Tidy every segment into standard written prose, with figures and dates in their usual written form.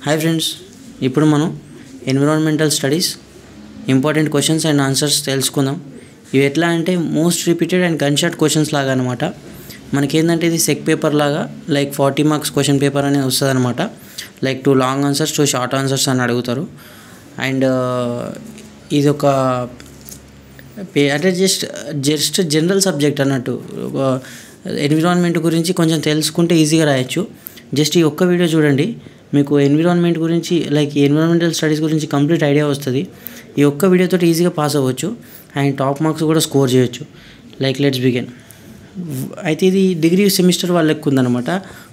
Hi friends, ఇప్పుడు మనం environmental studies important questions and answers తెలుసుకుందాం. ఇవి ఎట్లా అంటే most repeated and gunshot questions లాగా అనమాట. మనకేంటంటే ఇది సెక్ పేపర్ లాగా లైక్ 40 మార్క్స్ క్వశ్చన్ పేపర్ అనేది వస్తుంది అనమాట. Like 2 long answers 2 short answers అని అడుగుతారు. అండ్ ఇది ఒక అంటే జస్ట్ జనరల్ సబ్జెక్ట్ అన్నట్టు. ఎన్విరాన్మెంట్ గురించి కొంచెం తెలుసుకుంటే ఈజీగా రాయొచ్చు. జస్ట్ ఈ ఒక్క వీడియో చూడండి, మీకు ఎన్విరాన్మెంట్ గురించి లైక్ ఎన్విరాన్మెంటల్ స్టడీస్ గురించి కంప్లీట్ ఐడియా వస్తుంది. ఈ ఒక్క వీడియోతో ఈజీగా పాస్ అవ్వచ్చు అండ్ టాప్ మార్క్స్ కూడా స్కోర్ చేయొచ్చు. Like let's begin. అయితే ఇది డిగ్రీ సెమిస్టర్ వాళ్ళకి ఉందన్నమాట.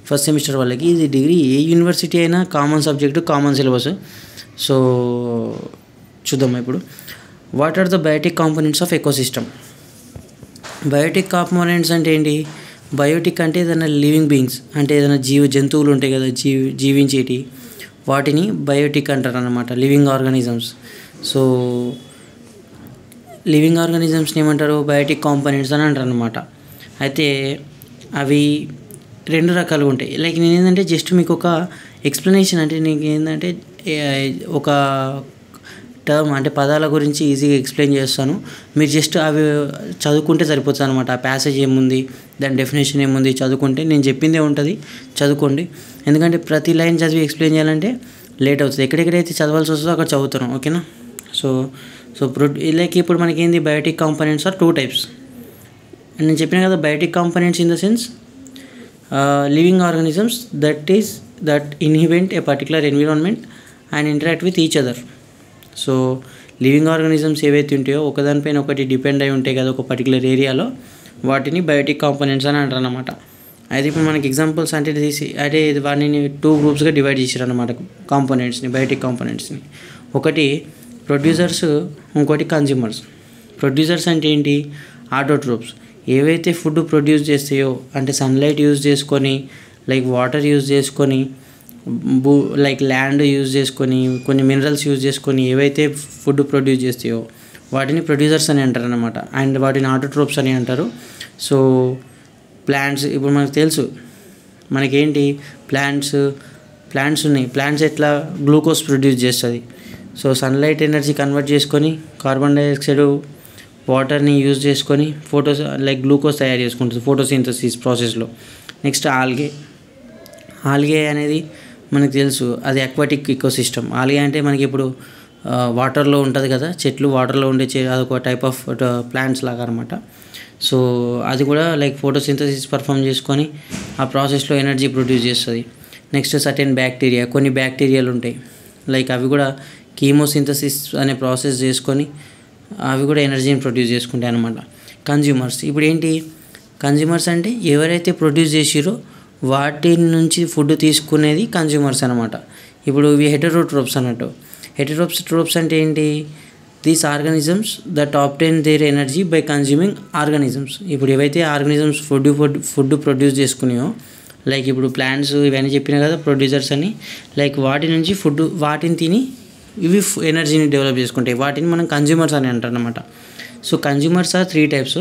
ఫస్ట్ సెమిస్టర్ వాళ్ళకి ఇది డిగ్రీ ఏ యూనివర్సిటీ అయినా common subject, common syllabus. So చూద్దాం ఇప్పుడు. What are the biotic components of ecosystem? Biotic components అంటే ఏంటి? బయోటిక్ అంటే ఏదైనా లివింగ్ బీయింగ్స్, అంటే ఏదైనా జంతువులు ఉంటాయి కదా, జీవించేటి, వాటిని బయోటిక్ అంటారు అన్నమాట, లివింగ్ ఆర్గానిజమ్స్. సో లివింగ్ ఆర్గానిజమ్స్ని ఏమంటారు? బయోటిక్ కాంపోనెంట్స్ అని అంటారు అనమాట. అయితే అవి 2 రకాలుగా ఉంటాయి. లైక్ నేను ఏంటంటే జస్ట్ మీకు ఒక ఎక్స్ప్లెనేషన్, అంటే నీకు ఏంటంటే ఒక టర్మ్ అంటే పదాల గురించి ఈజీగా ఎక్స్ప్లెయిన్ చేస్తాను. మీరు జస్ట్ అవి చదువుకుంటే సరిపోతుంది అనమాట. ఆ ప్యాసేజ్ ఏముంది, దాని డెఫినేషన్ ఏముంది చదువుకుంటే, నేను చెప్పిందే ఉంటుంది, చదువుకోండి. ఎందుకంటే ప్రతి లైన్ చదివి ఎక్స్ప్లెయిన్ చేయాలంటే లేట్ అవుతుంది. ఎక్కడెక్కడైతే చదవాల్సి వస్తుందో అక్కడ చదువుతాను, ఓకేనా? సో లైక్ ఇప్పుడు మనకి ఏంది, బయోటిక్ కాంపోనెంట్స్ ఆర్ 2 టైప్స్. నేను చెప్పిన కదా, biotic components in the sense living organisms that inhibit a particular environment and interact with each other. So living organisms ఏవైతే ఉంటాయో ఒకదానిపైన ఒకటి డిపెండ్ అయి ఉంటాయి కదా ఒక పర్టికులర్ ఏరియాలో, వాటిని బయోటిక్ కాంపోనెంట్స్ అని అంటారు అన్నమాట. అయితే ఇప్పుడు మనకి ఎగ్జాంపుల్స్ అంటే వాటిని 2 గ్రూప్స్గా డివైడ్ చేశారు అన్నమాట కాంపోనెంట్స్ని, బయోటిక్ కాంపోనెంట్స్ని. ఒకటి ప్రొడ్యూసర్స్, ఇంకోటి కన్జ్యూమర్స్. ప్రొడ్యూసర్స్ అంటే ఏంటి? ఆటోట్రోప్స్. ఏవైతే ఫుడ్ ప్రొడ్యూస్ చేస్తాయో, అంటే సన్లైట్ యూజ్ చేసుకొని, లైక్ వాటర్ యూజ్ చేసుకొని, లైక్ ల్యాండ్ యూజ్ చేసుకొని, కొన్ని మినరల్స్ యూజ్ చేసుకొని ఏవైతే ఫుడ్ ప్రొడ్యూస్ చేస్తాయో వాటిని ప్రొడ్యూసర్స్ అని అంటారు అన్నమాట. అండ్ వాటిని ఆటోట్రోప్స్ అని అంటారు. సో ప్లాంట్స్, ఇప్పుడు మనకు తెలుసు మనకేంటి, ప్లాంట్స్ ఉన్నాయి. ప్లాంట్స్ ఎట్లా గ్లూకోజ్ ప్రొడ్యూస్ చేస్తుంది. సో సన్లైట్ ఎనర్జీ కన్వర్ట్ చేసుకొని కార్బన్ డైఆక్సైడ్, వాటర్ని యూజ్ చేసుకొని లైక్ గ్లూకోజ్ తయారు చేసుకుంటుంది ఫోటోసింథసిస్ ప్రాసెస్లో. నెక్స్ట్ ఆల్గే అనేది మనకు తెలుసు, అది అక్వాటిక్ ఇకోసిస్టమ్. ఆల్గే అంటే మనకి ఇప్పుడు వాటర్లో ఉంటుంది కదా, చెట్లు వాటర్లో ఉండే అదొక టైప్ ఆఫ్ ప్లాంట్స్ లాగా అనమాట. సో అది కూడా లైక్ ఫోటోసింథసిస్ పర్ఫామ్ చేసుకొని ఆ ప్రాసెస్లో ఎనర్జీ ప్రొడ్యూస్ చేస్తుంది. నెక్స్ట్ సర్టెన్ బ్యాక్టీరియా, కొన్ని బ్యాక్టీరియాలు ఉంటాయి, లైక్ అవి కూడా కీమోసింథసిస్ అనే ప్రాసెస్ చేసుకొని అవి కూడా ఎనర్జీని ప్రొడ్యూస్ చేసుకుంటాయి అనమాట. కన్జ్యూమర్స్, ఇప్పుడు ఏంటి కన్జ్యూమర్స్ అంటే ఎవరైతే ప్రొడ్యూస్ చేసిరో వాటి నుంచి ఫుడ్ తీసుకునేది కన్జ్యూమర్స్ అనమాట. ఇప్పుడు ఇవి హెటెరోట్రోప్స్ అన్నట్టు. హెటెరోట్రోప్స్ అంటే ఏంటి? These organisms that obtain their energy by consuming organisms. ఇప్పుడు ఏవైతే ఆర్గానిజమ్స్ ఫుడ్ ప్రొడ్యూస్ చేసుకున్నాయో, లైక్ ఇప్పుడు ప్లాంట్స్ ఇవన్నీ చెప్పినా కదా ప్రొడ్యూసర్స్ అని, లైక్ వాటి నుంచి వాటిని తిని ఇవి ఎనర్జీని డెవలప్ చేసుకుంటాయి. వాటిని మనం కన్జ్యూమర్స్ అని అంటారు అనమాట. So consumers are 3 types: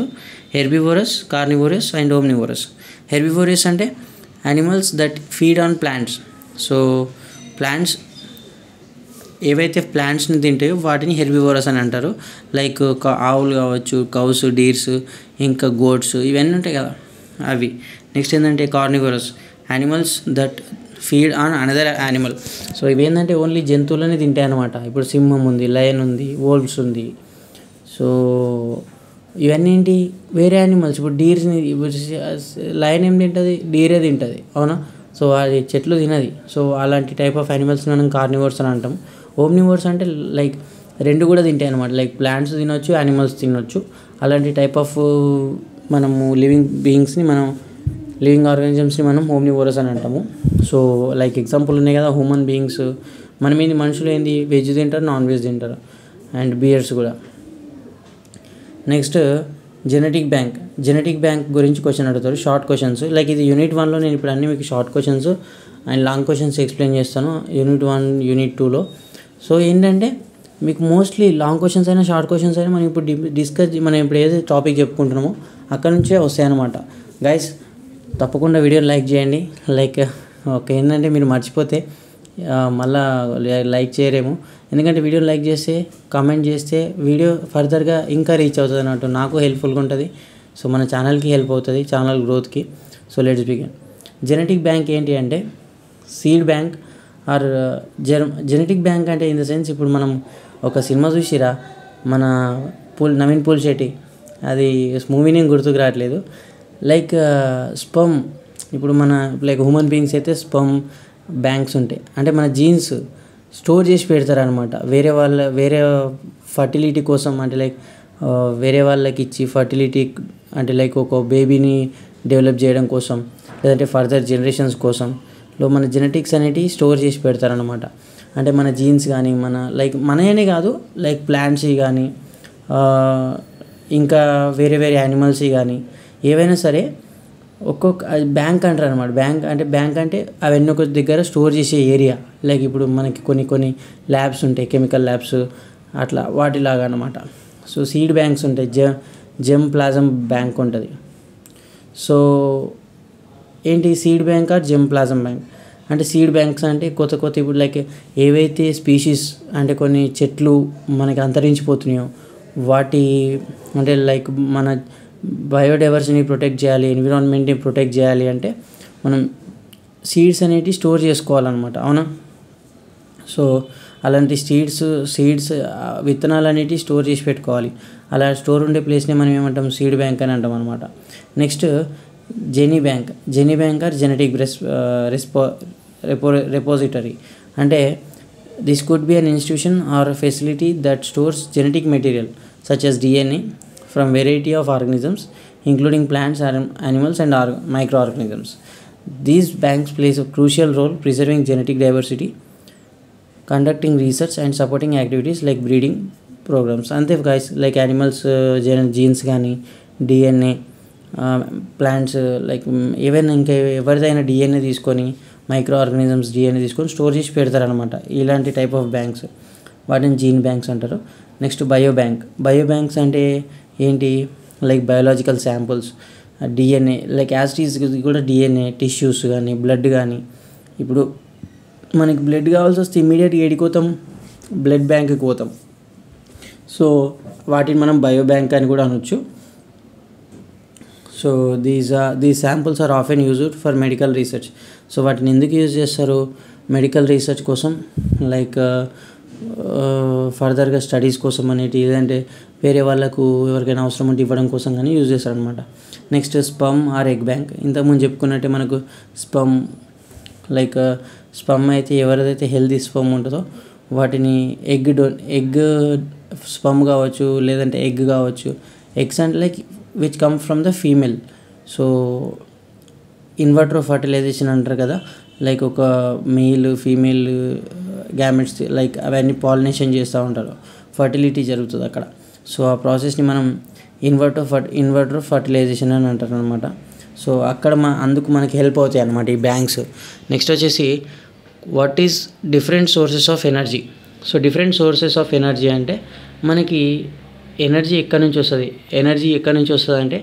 herbivorous, carnivorous and omnivorous. Herbivorous అంటే animals that feed on plants. So plants ఏవైతే ప్లాంట్స్ని తింటాయో వాటిని హెర్బివోరస్ అని అంటారు. లైక్ ఆవులు కావచ్చు, కౌస్, డీర్స్, ఇంకా గోట్స్, ఇవన్నీ ఉంటాయి కదా అవి. నెక్స్ట్ ఏంటంటే carnivorous, animals that feed on another animal. So ఇవేంటంటే ఓన్లీ జంతువులనే తింటాయి అనమాట. ఇప్పుడు సింహం ఉంది, లయన్ ఉంది, వోల్వ్స్ ఉంది. సో ఇవన్నీ ఏంటి, వేరే యానిమల్స్. ఇప్పుడు డీర్స్ని, లయన్ ఏం తింటుంది? డీరే తింటుంది, అవునా? సో అది చెట్లు తినది. సో అలాంటి టైప్ ఆఫ్ యానిమల్స్ని మనం కార్నివర్స్ అని అంటాం. ఓమ్నివర్స్ అంటే లైక్ 2 కూడా తింటాయి అనమాట. లైక్ ప్లాంట్స్ తినొచ్చు, యానిమల్స్ తినొచ్చు. అలాంటి టైప్ ఆఫ్ మనము లివింగ్ ఆర్గానిజమ్స్ని మనం ఓమ్నివోరస్ అని అంటాము. సో లైక్ ఎగ్జాంపుల్ ఉన్నాయి కదా, హ్యూమన్ బీయింగ్స్. మనుషులు ఏంది, వెజ్ తింటారు, నాన్ వెజ్ తింటారు, అండ్ బియర్స్ కూడా. నెక్స్ట్ జెనెటిక్ బ్యాంక్ గురించి క్వశ్చన్ అడుగుతారు, షార్ట్ క్వశ్చన్స్. లైక్ ఇది యూనిట్ 1లో నేను ఇప్పుడు అన్నీ మీకు short questions and long questions explain చేస్తాను యూనిట్ 1, యూనిట్ 2లో. సో ఏంటంటే మీకు మోస్ట్లీ లాంగ్ క్వశ్చన్స్ అయినా షార్ట్ క్వశ్చన్స్ అయినా మనం ఇప్పుడు ఏదైతే టాపిక్ చెప్పుకుంటున్నామో అక్కడ నుంచే వస్తాయన్నమాట. గైస్ తప్పకుండా వీడియో లైక్ చేయండి. లైక్ ఓకే, ఏంటంటే మీరు మర్చిపోతే మళ్ళా లైక్ చేయరేమో, ఎందుకంటే వీడియో లైక్ చేస్తే కామెంట్ చేస్తే వీడియో ఫర్దర్గా ఇంకా రీచ్ అవుతుంది అన్నట్టు, నాకు హెల్ప్ఫుల్గా ఉంటుంది. సో మన ఛానల్కి హెల్ప్ అవుతుంది, ఛానల్ గ్రోత్కి. So let's begin. Genetic bank ఏంటి అంటే seed bank or genetic bank అంటే ఇన్ ద సెన్స్, ఇప్పుడు మనం ఒక సినిమా చూసిరా, మన నవీన్ పూల్శెట్టి, అది మూవీ నేమ్ గుర్తుకు రావట్లేదు, లైక్ స్పమ్. ఇప్పుడు మన లైక్ హ్యూమన్ బీయింగ్స్ అయితే స్పమ్ బ్యాంక్స్ ఉంటాయి, అంటే మన జీన్స్ స్టోర్ చేసి పెడతారనమాట వేరే ఫర్టిలిటీ కోసం, అంటే లైక్ వేరే వాళ్ళకి ఇచ్చి ఫర్టిలిటీ, అంటే లైక్ ఒక బేబీని డెవలప్ చేయడం కోసం, లేదంటే ఫర్దర్ జనరేషన్స్ కోసం మన జెనెటిక్స్ అనేటివి స్టోర్ చేసి పెడతారనమాట. అంటే మన జీన్స్ కానీ లైక్ మనయనే కాదు, లైక్ ప్లాంట్స్ కానీ ఇంకా వేరే యానిమల్స్ కానీ ఏవైనా సరే ఒక్కొక్క బ్యాంక్ అంటారు అనమాట. బ్యాంక్ అంటే అవన్నీ ఒక దగ్గర స్టోర్ చేసే ఏరియా. లైక్ ఇప్పుడు మనకి కొన్ని ల్యాబ్స్ ఉంటాయి, కెమికల్ ల్యాబ్స్ అట్లా వాటిలాగా అనమాట. సో సీడ్ బ్యాంక్స్ ఉంటాయి, జెమ్ ప్లాజమ్ బ్యాంక్ ఉంటుంది. సో ఏంటి seed bank or germplasm bank అంటే, సీడ్ బ్యాంక్స్ అంటే కొత్త ఇప్పుడు లైక్ ఏవైతే స్పీషీస్ అంటే కొన్ని చెట్లు మనకి అంతరించిపోతున్నాయో వాటి, అంటే లైక్ మన బయోడైవర్సిటీని ప్రొటెక్ట్ చేయాలి, ఎన్విరాన్మెంట్ని ప్రొటెక్ట్ చేయాలి అంటే మనం సీడ్స్ అనేటివి స్టోర్ చేసుకోవాలన్నమాట, అవునా. సో అలాంటి సీడ్స్ విత్తనాలు అనేటివి స్టోర్ చేసి పెట్టుకోవాలి. అలా స్టోర్ ఉండే ప్లేస్ని మనం ఏమంటాం, సీడ్ బ్యాంక్ అని అంటాం అనమాట. Next gene bank or genetic repository అంటే this could be an institution or facility that stores genetic material such as DNA from variety of organisms including plants, animals and microorganisms. These banks plays a crucial role preserving genetic diversity, conducting research and supporting activities like breeding programs. Ante guys, like animals genes gaani, DNA, plants like even ఇంకా ఎవరిదైనా DNA తీసుకొని micro organisms DNA తీసుకొని store చేసి పెడతారు అనమాట. ఇలాంటి type of banks వాటిని gene banks అంటారు. నెక్స్ట్ బయో బ్యాంక్స్ అంటే ఏంటి, like biological samples, DNA like as it is కూడా DNA టిష్యూస్ కానీ బ్లడ్ కానీ. ఇప్పుడు మనకి బ్లడ్ కావాల్సి వస్తే ఇమ్మీడియట్గా ఏడిపోతాం, బ్లడ్ బ్యాంక్కి పోతాం. సో వాటిని మనం బయో బ్యాంక్ అని కూడా అనొచ్చు. So these samples are often used for medical research. So వాటిని ఎందుకు యూజ్ చేస్తారు, మెడికల్ రీసెర్చ్ కోసం, లైక్ ఫర్దర్గా స్టడీస్ కోసం అనేటి, లేదంటే వేరే వాళ్ళకు ఎవరికైనా అవసరం ఉంటే ఇవ్వడం కోసం కానీ యూజ్ చేస్తారనమాట. Next sperm or egg bank. ఇంతకుముందు చెప్పుకున్నట్టే మనకు స్పమ్ అయితే ఎవరిదైతే హెల్తీ స్పమ్ ఉంటుందో వాటిని ఎగ్ స్పమ్ కావచ్చు, లేదంటే ఎగ్ కావచ్చు. ఎగ్స్ అంటే like which come from the female. So inverter fertilization అంటారు కదా, లైక్ ఒక మేల్ ఫీమేల్ గ్యామెట్స్ లైక్ అవన్నీ పాలినేషన్ చేస్తూ ఉంటారు, ఫర్టిలిటీ జరుగుతుంది అక్కడ. సో ఆ ప్రాసెస్ని మనం ఇన్వర్టర్ ఫర్టిలైజేషన్ అని అంటారు అనమాట. సో అక్కడ అందుకు మనకి హెల్ప్ అవుతాయి అన్నమాట ఈ బ్యాంక్స్. నెక్స్ట్ వచ్చేసి what is different sources of energy. So different sources of energy అంటే మనకి ఎనర్జీ ఎక్కడి నుంచి వస్తుంది అంటే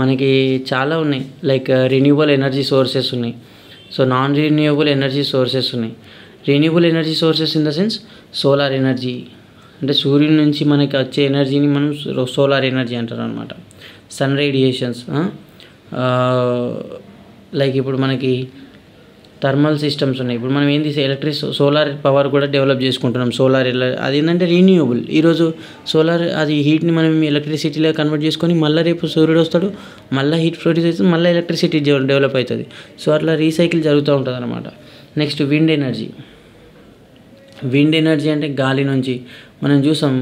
మనకి చాలా ఉన్నాయి, లైక్ రెన్యూవబుల్ ఎనర్జీ సోర్సెస్ ఉన్నాయి. So non renewable energy sources ఉన్నాయి. Renewable energy sources in the sense solar energy, అంటే సూర్యుడి నుంచి మనకి వచ్చే ఎనర్జీని మనం సోలార్ ఎనర్జీ అంటారు అనమాట. సన్ రేడియేషన్స్, లైక్ ఇప్పుడు మనకి థర్మల్ సిస్టమ్స్ ఉన్నాయి. ఇప్పుడు మనం ఏంది సోలార్ పవర్ కూడా డెవలప్ చేసుకుంటున్నాం. అది ఏంటంటే రీన్యూవబుల్. ఈరోజు సోలార్ అది హీట్ని మనం ఎలక్ట్రిసిటీలో కన్వర్ట్ చేసుకొని మళ్ళీ రేపు సూర్యుడు వస్తాడు, మళ్ళీ హీట్ ప్రొడ్యూస్ అవుతుంది, మళ్ళీ ఎలక్ట్రిసిటీ డెవలప్ అవుతుంది. సో అట్లా రీసైకిల్ జరుగుతూ ఉంటుంది అనమాట. నెక్స్ట్ విండ్ ఎనర్జీ అంటే గాలి నుంచి మనం చూసాం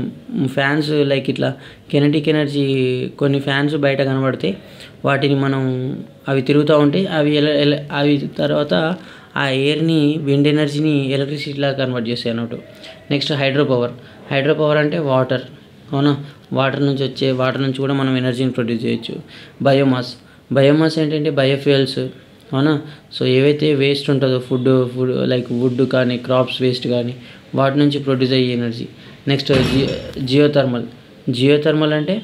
ఫ్యాన్స్, లైక్ ఇట్లా కెనెటిక్ ఎనర్జీ కొన్ని ఫ్యాన్స్ బయట కనబడితే వాటిని మనం అవి తిరుగుతూ ఉంటాయి, అవి తర్వాత ఆ ఎయిర్ని విండ్ ఎనర్జీని ఎలక్ట్రిసిటీలాగా కన్వర్ట్ చేస్తాయి అన్నట్టు. నెక్స్ట్ హైడ్రో పవర్ అంటే వాటర్, అవునా. వాటర్ నుంచి కూడా మనం ఎనర్జీని ప్రొడ్యూస్ చేయొచ్చు. బయోమాస్ ఏంటంటే బయోఫ్యూయల్స్, అవునా. సో ఏవైతే వేస్ట్ ఉంటుందో ఫుడ్ లైక్ వుడ్ కానీ క్రాప్స్ వేస్ట్ కానీ వాటి నుంచి ప్రొడ్యూస్ అయ్యే ఎనర్జీ. నెక్స్ట్ జియోథర్మల్ అంటే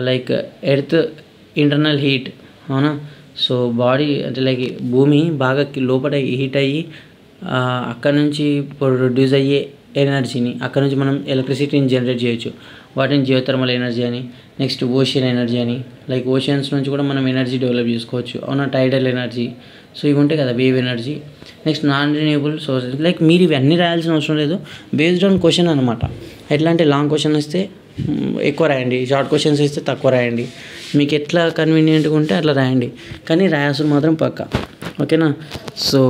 లైక్ ఎర్త్ ఇంటర్నల్ హీట్, అవునా. సో బాడీ అంటే లైక్ భూమి బాగా లోపల హీట్ అయ్యి అక్కడ నుంచి ప్రొడ్యూస్ అయ్యే ఎనర్జీని అక్కడ నుంచి మనం ఎలక్ట్రిసిటీని జనరేట్ చేయొచ్చు. వాటిని జియోథర్మల్ ఎనర్జీ అని, నెక్స్ట్ ఓషన్ ఎనర్జీ అని, లైక్ ఓషన్స్ నుంచి కూడా మనం ఎనర్జీ డెవలప్ చేసుకోవచ్చు. అవునా, టైడల్ ఎనర్జీ. సో ఇవి ఉంటాయి కదా, wave energy. Next non renewable sources. Like మీరు ఇవన్నీ రాయాల్సిన అవసరం లేదు, బేస్డ్ ఆన్ క్వశ్చన్ అనమాట. ఎట్లా అంటే లాంగ్ క్వశ్చన్ ఇస్తే ఎక్కువ రాయండి, షార్ట్ క్వశ్చన్స్ ఇస్తే తక్కువ రాయండి. మీకు ఎట్లా కన్వీనియంట్గా ఉంటే అట్లా రాయండి, కానీ రాయాల్సిన మాత్రం పక్కా. ఓకేనా. So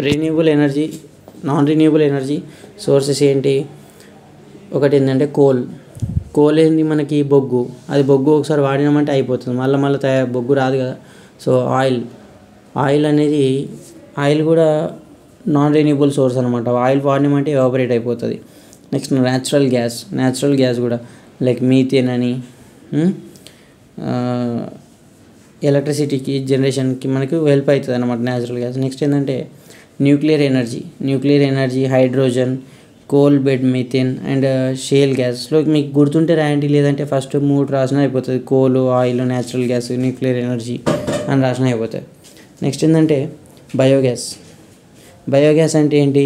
renewable energy, non renewable energy sources ఏంటి? ఒకటి ఏంటంటే కోల్ ఏంది మనకి బొగ్గు. అది బొగ్గు ఒకసారి వాడినామంటే అయిపోతుంది, మళ్ళీ బొగ్గు రాదు కదా. సో ఆయిల్ అనేది, ఆయిల్ కూడా నాన్ రిన్యూవబుల్ సోర్స్ అనమాట. ఆయిల్ వాడినామంటే ఎవాపరేట్ అయిపోతుంది. నెక్స్ట్ న్యాచురల్ గ్యాస్ కూడా లైక్ మీథేన్ అని, ఎలక్ట్రిసిటీకి జనరేషన్కి మనకు హెల్ప్ అవుతుంది అనమాట న్యాచురల్ గ్యాస్. నెక్స్ట్ ఏంటంటే nuclear energy, hydrogen, coal bed methane and shale గ్యాస్లో మీకు గుర్తుంటే రాయండి, లేదంటే ఫస్ట్ 3 రాసినా అయిపోతుంది. Coal, oil, natural gas, nuclear energy అని రాసినా అయిపోతుంది. నెక్స్ట్ ఏంటంటే బయోగ్యాస్ అంటే ఏంటి?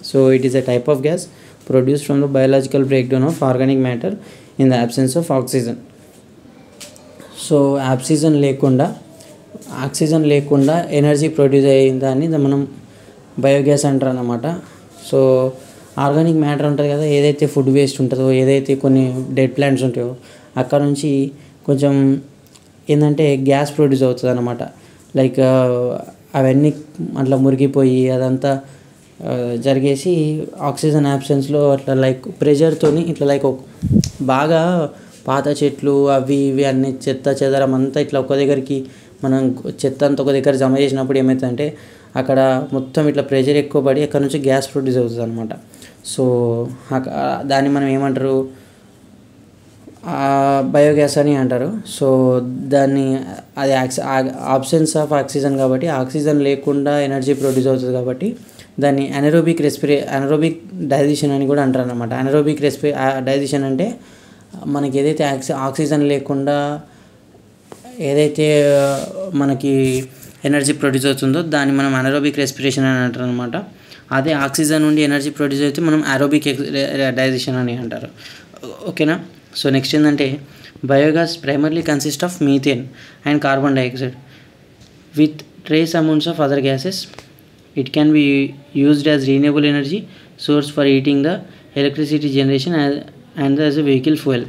So it is a type of gas produced from the biological breakdown of organic matter in the absence of oxygen. So oxygen లేకుండా energy produce అయ్యే దాన్ని మనం బయోగ్యాస్ అంటారు అన్నమాట. సో ఆర్గానిక్ మ్యాటర్ ఉంటుంది కదా, ఏదైతే ఫుడ్ వేస్ట్ ఉంటుందో, ఏదైతే కొన్ని డెడ్ ప్లాంట్స్ ఉంటాయో అక్కడ నుంచి కొంచెం ఏంటంటే గ్యాస్ ప్రొడ్యూస్ అవుతుంది అన్నమాట. లైక్ అవన్నీ అట్లా మురిగిపోయి అదంతా జరిగేసి ఆక్సిజన్ యాబ్సెన్స్లో అట్లా లైక్ ప్రెషర్తోని ఇట్లా లైక్ బాగా పాత చెట్లు అవి ఇవి అన్ని చెత్త చెదరం అంతా ఇట్లా ఒక దగ్గరికి మనం చెత్త అంతా ఒక దగ్గర జమ చేసినప్పుడు ఏమవుతుందంటే అక్కడ మొత్తం ఇట్లా ప్రెషర్ ఎక్కువ పడి అక్కడ నుంచి గ్యాస్ ప్రొడ్యూస్ అవుతుంది అనమాట. సో దాన్ని మనం ఏమంటారు, బయోగ్యాస్ అని అంటారు. సో దాన్ని అది ఆబ్సెన్స్ ఆఫ్ ఆక్సిజన్ కాబట్టి, ఆక్సిజన్ లేకుండా ఎనర్జీ ప్రొడ్యూస్ అవుతుంది కాబట్టి దాన్ని అనరోబిక్ డైజెషన్ అని కూడా అంటారు అనమాట. అనరోబిక్ డైజెషన్ అంటే మనకి ఏదైతే ఆక్సిజన్ లేకుండా ఏదైతే మనకి ఎనర్జీ ప్రొడ్యూస్ అవుతుందో దాన్ని మనం అనరోబిక్ రెస్పిరేషన్ అని అంటారు అనమాట. అదే ఆక్సిజన్ నుండి ఎనర్జీ ప్రొడ్యూస్ అయితే మనం ఏరోబిక్ డైజెషన్ అని అంటారు. ఓకేనా. సో నెక్స్ట్ ఏంటంటే biogas primarily consist of methane and carbon dioxide with trace amounts of other gases. It can be used as renewable energy source for heating the electricity generation and as a vehicle fuel.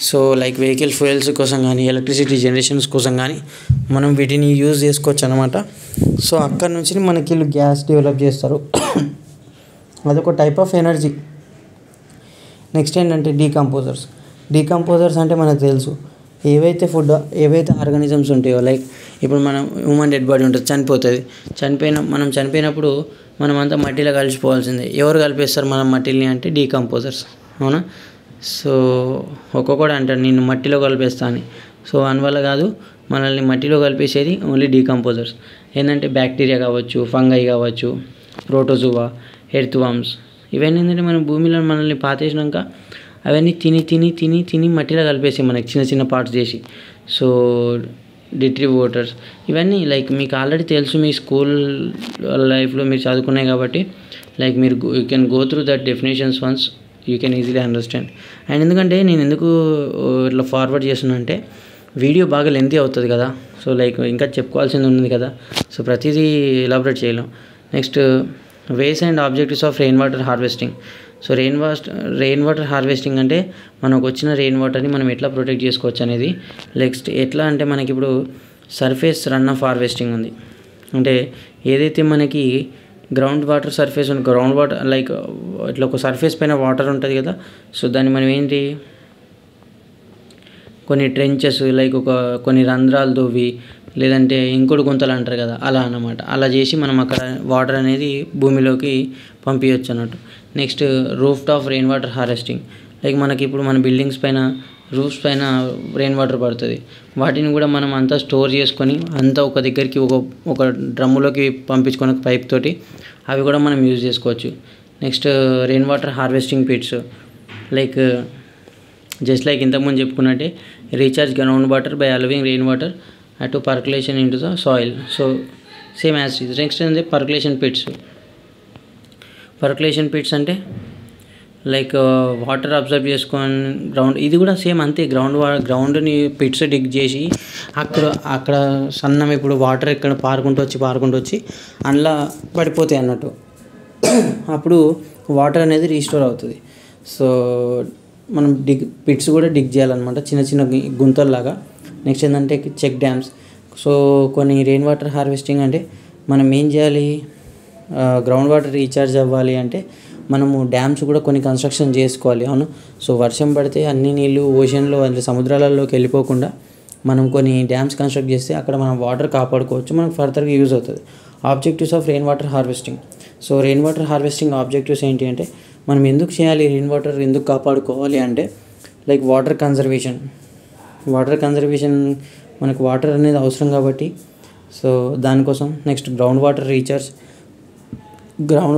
So like vehicle fuels కోసం కానీ electricity generations కోసం కానీ మనం వీటిని use చేసుకోవచ్చు అనమాట. So అక్కడ నుంచి మనకి వీళ్ళు గ్యాస్ డెవలప్ చేస్తారు, అదొక టైప్ ఆఫ్ ఎనర్జీ. నెక్స్ట్ ఏంటంటే డీకంపోజర్స్ అంటే మనకు తెలుసు, ఏవైతే ఆర్గానిజమ్స్ ఉంటాయో, లైక్ ఇప్పుడు మనం హ్యూమన్ డెడ్ బాడీ ఉంటుంది, మనం చనిపోయినప్పుడు మనం అంతా మట్టిలో కలిసిపోవాల్సిందే. ఎవరు కలిపేస్తారు మనం మట్టిని అంటే డీకంపోజర్స్. అవునా. సో ఒక్కొక్కడు అంటాడు నేను మట్టిలో కలిపేస్తా అని. సో అందువల్ల కాదు, మనల్ని మట్టిలో కలిపేసేది ఓన్లీ డీకంపోజర్స్. ఏంటంటే బ్యాక్టీరియా కావచ్చు, ఫంగై కావచ్చు, ప్రోటోజోవా, ఎర్త్ వామ్స్. ఇవన్నీ ఏంటంటే మనం భూమిలో మనల్ని పాతేసినాక అవన్నీ తిని మట్టిలో కలిపేసి మనకి చిన్న చిన్న పార్ట్స్ చేసి. సో డిట్రిబ్యూటర్స్ ఇవన్నీ లైక్ మీకు ఆల్రెడీ తెలుసు, మీ స్కూల్ లైఫ్లో మీరు చదువుకున్నాయి కాబట్టి లైక్ మీరు you can go through that definitions once, you can easily understand. And ఎందుకంటే నేను ఎందుకు ఇట్లా ఫార్వర్డ్ చేస్తున్నా అంటే వీడియో బాగా లెంతీ అవుతుంది కదా. సో లైక్ ఇంకా చెప్పుకోవాల్సింది ఉంది కదా, సో ప్రతిదీ ఎలాబరేట్ చేయలేం. Next ways and objectives of rain water harvesting. So rain water harvesting అంటే మనకు వచ్చిన రెయిన్ వాటర్ని మనం ఎట్లా ప్రొటెక్ట్ చేసుకోవచ్చు అనేది. నెక్స్ట్ ఎట్లా అంటే మనకి ఇప్పుడు సర్ఫేస్ రన్ ఆఫ్ హార్వెస్టింగ్ ఉంది. అంటే ఏదైతే మనకి గ్రౌండ్ వాటర్ సర్ఫేస్ ఉంది, గ్రౌండ్ వాటర్ లైక్ ఇట్లా ఒక సర్ఫేస్ పైన వాటర్ ఉంటుంది కదా. సో దాన్ని మనం ఏంటి కొన్ని ట్రెంచెస్ లైక్ కొన్ని రంధ్రాలు తవ్వి లేదంటే ఇంకోటి గుంతలు అంటారు కదా, అలా అన్నమాట. అలా చేసి మనం అక్కడ వాటర్ అనేది భూమిలోకి పంపించవచ్చు అన్నట్టు. Next roof top rain water harvesting. Like మనకి ఇప్పుడు మన బిల్డింగ్స్ పైన రూఫ్స్ పైన రెయిన్ వాటర్ పడుతుంది, వాటిని కూడా మనం అంతా స్టోర్ చేసుకొని అంతా ఒక దగ్గరికి ఒక డ్రమ్ములోకి పంపించుకొని పైప్ తోటి అవి కూడా మనం యూజ్ చేసుకోవచ్చు. Next rain water harvesting pits, like just like ఇంతకుముందు చెప్పుకున్నట్టే recharge ground water by allowing rain water to percolation into the soil. So same as it. Next ఏంటంటే పర్కులేషన్ పిట్స్. పర్కులేషన్ పిట్స్ అంటే like water observe చేసుకొని ground, ఇది కూడా same అంతే. గ్రౌండ్ని pits డిగ్ చేసి అక్కడ సన్నం ఇప్పుడు వాటర్ ఇక్కడ పారుకుంటూ వచ్చి అందులో పడిపోతాయి అన్నట్టు. అప్పుడు వాటర్ అనేది రీస్టోర్ అవుతుంది. సో మనం పిట్స్ కూడా డిగ్ చేయాలన్నమాట, చిన్న చిన్న గుంతల్లాగా. నెక్స్ట్ ఏంటంటే చెక్ డ్యామ్స్. సో కొన్ని రెయిన్ వాటర్ హార్వెస్టింగ్ అంటే మనం ఏం చేయాలి, గ్రౌండ్ వాటర్ రీఛార్జ్ అవ్వాలి అంటే మనము డ్యామ్స్ కూడా కొన్ని కన్స్ట్రక్షన్ చేసుకోవాలి. అవును. సో వర్షం పడితే అన్ని నీళ్ళు ఓషన్లో అంటే సముద్రాలలోకి వెళ్ళిపోకుండా మనం కొన్ని డ్యామ్స్ కన్స్ట్రక్ట్ చేస్తే అక్కడ మనం వాటర్ కాపాడుకోవచ్చు, మనకు ఫర్దర్గా యూజ్ అవుతుంది. Objectives of rain water harvesting. So rain water harvesting objectives ఏంటి అంటే మనం ఎందుకు చేయాలి, రెయిన్ వాటర్ ఎందుకు కాపాడుకోవాలి అంటే లైక్ వాటర్ కన్జర్వేషన్ మనకు వాటర్ అనేది అవసరం కాబట్టి సో దానికోసం. నెక్స్ట్ గ్రౌండ్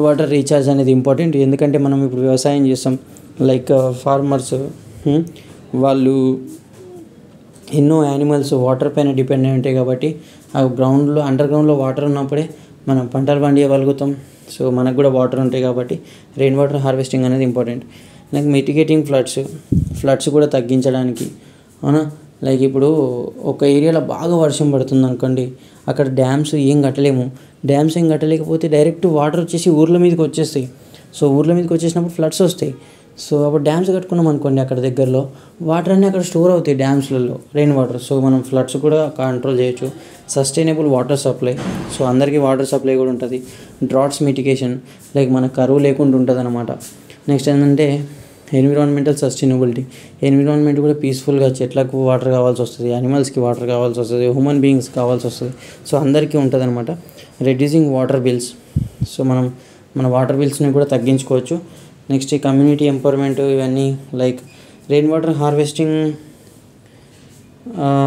వాటర్ రీఛార్జ్ అనేది ఇంపార్టెంట్. ఎందుకంటే మనం ఇప్పుడు వ్యవసాయం చేస్తాం, లైక్ ఫార్మర్స్ వాళ్ళు ఎన్నో యానిమల్స్ వాటర్ పైన డిపెండ్ అయి ఉంటాయి కాబట్టి ఆ అండర్ గ్రౌండ్లో వాటర్ ఉన్నప్పుడే మనం పంటలు పండియగలుగుతాం. సో మనకు కూడా వాటర్ ఉంటాయి కాబట్టి రెయిన్ వాటర్ హార్వెస్టింగ్ అనేది ఇంపార్టెంట్. లైక్ మిటిగేటింగ్ ఫ్లడ్స్ కూడా తగ్గించడానికి. అవునా. లైక్ ఇప్పుడు ఒక ఏరియాలో బాగా వర్షం పడుతుంది అనుకోండి, అక్కడ డ్యామ్స్ ఏం కట్టలేకపోతే డైరెక్ట్ వాటర్ వచ్చేసి ఊర్ల మీదకి వచ్చేస్తాయి. సో ఊర్ల మీదకి వచ్చేసినప్పుడు ఫ్లడ్స్ వస్తాయి. సో అప్పుడు డ్యామ్స్ కట్టుకున్నాం అనుకోండి, అక్కడ దగ్గరలో వాటర్ అన్నీ అక్కడ స్టోర్ అవుతాయి డ్యామ్స్లలో, రెయిన్ వాటర్. సో మనం ఫ్లడ్స్ కూడా కంట్రోల్ చేయొచ్చు. Sustainable water supply. సో అందరికీ వాటర్ సప్లై కూడా ఉంటుంది. డ్రాట్స్ మిటిగేషన్, లైక్ మనకు కరువు లేకుండా ఉంటుంది అన్నమాట. నెక్స్ట్ ఏంటంటే ఎన్విరాన్మెంటల్ సస్టైనబిలిటీ. ఎన్విరాన్మెంట్ కూడా పీస్ఫుల్గా, చెట్లకు వాటర్ కావాల్సి వస్తుంది, యానిమల్స్కి వాటర్ కావాల్సి వస్తుంది, హ్యూమన్ బీయింగ్స్ కావాల్సి వస్తుంది. సో అందరికీ ఉంటుంది అనమాట. Reducing water bills. సో మన వాటర్ బిల్స్ని కూడా తగ్గించుకోవచ్చు. నెక్స్ట్ కమ్యూనిటీ ఎంపవర్మెంట్, ఇవన్నీ like rain water harvesting.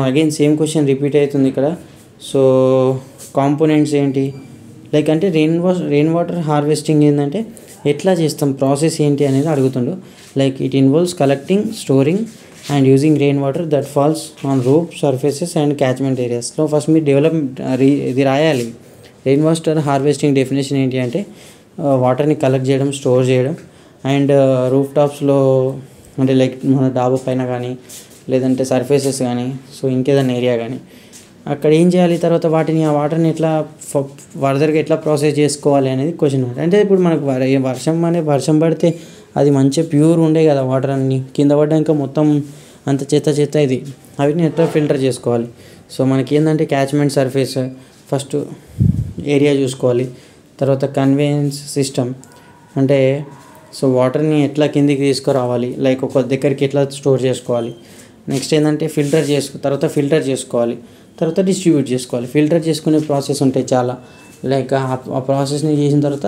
Again same question repeat అవుతుంది ఇక్కడ. సో కాంపోనెంట్స్ ఏంటి, లైక్ అంటే రెయిన్ వాటర్ హార్వెస్టింగ్ ఏంటంటే ఎట్లా చేస్తాం, ప్రాసెస్ ఏంటి అనేది అడుగుతుండు. Like it involves collecting, storing and using rain water that falls on roof surfaces and catchment ఏరియాస్లో. ఫస్ట్ మీరు ఇది రాయాలి. రెయిన్ వాటర్ హార్వెస్టింగ్ డెఫినేషన్ ఏంటి అంటే వాటర్ని కలెక్ట్ చేయడం, స్టోర్ చేయడం అండ్ రూఫ్ టాప్స్లో అంటే లైక్ మన డాబా పైన కానీ లేదంటే సర్ఫేసెస్ కానీ, సో ఇంకేదైనా ఏరియా కానీ అక్కడ ఏం చేయాలి, తర్వాత ఆ వాటర్ని ఎట్లా ఫర్దర్గా ఎట్లా ప్రాసెస్ చేసుకోవాలి అనేది క్వశ్చన్. అంటే ఇప్పుడు మనకు వర్షం పడితే అది మంచిగా ప్యూర్ ఉండే కదా వాటర్ అన్నీ, కింద పడ్డాక మొత్తం అంత చెత్త ఇది, అవిటిని ఎట్లా ఫిల్టర్ చేసుకోవాలి. సో మనకి ఏంటంటే క్యాచ్మెంట్ సర్ఫేస్ ఫస్ట్ ఏరియా చూసుకోవాలి. తర్వాత కన్వేయన్స్ సిస్టమ్ అంటే సో వాటర్ని ఎట్లా కిందికి తీసుకురావాలి, లైక్ ఒక దగ్గరికి ఎట్లా స్టోర్ చేసుకోవాలి. నెక్స్ట్ ఏంటంటే తర్వాత ఫిల్టర్ చేసుకోవాలి, తర్వాత డిస్ట్రిబ్యూట్ చేసుకోవాలి. ఫిల్టర్ చేసుకునే ప్రాసెస్ ఉంటాయి చాలా, లైక్ ఆ ప్రాసెస్ని చేసిన తర్వాత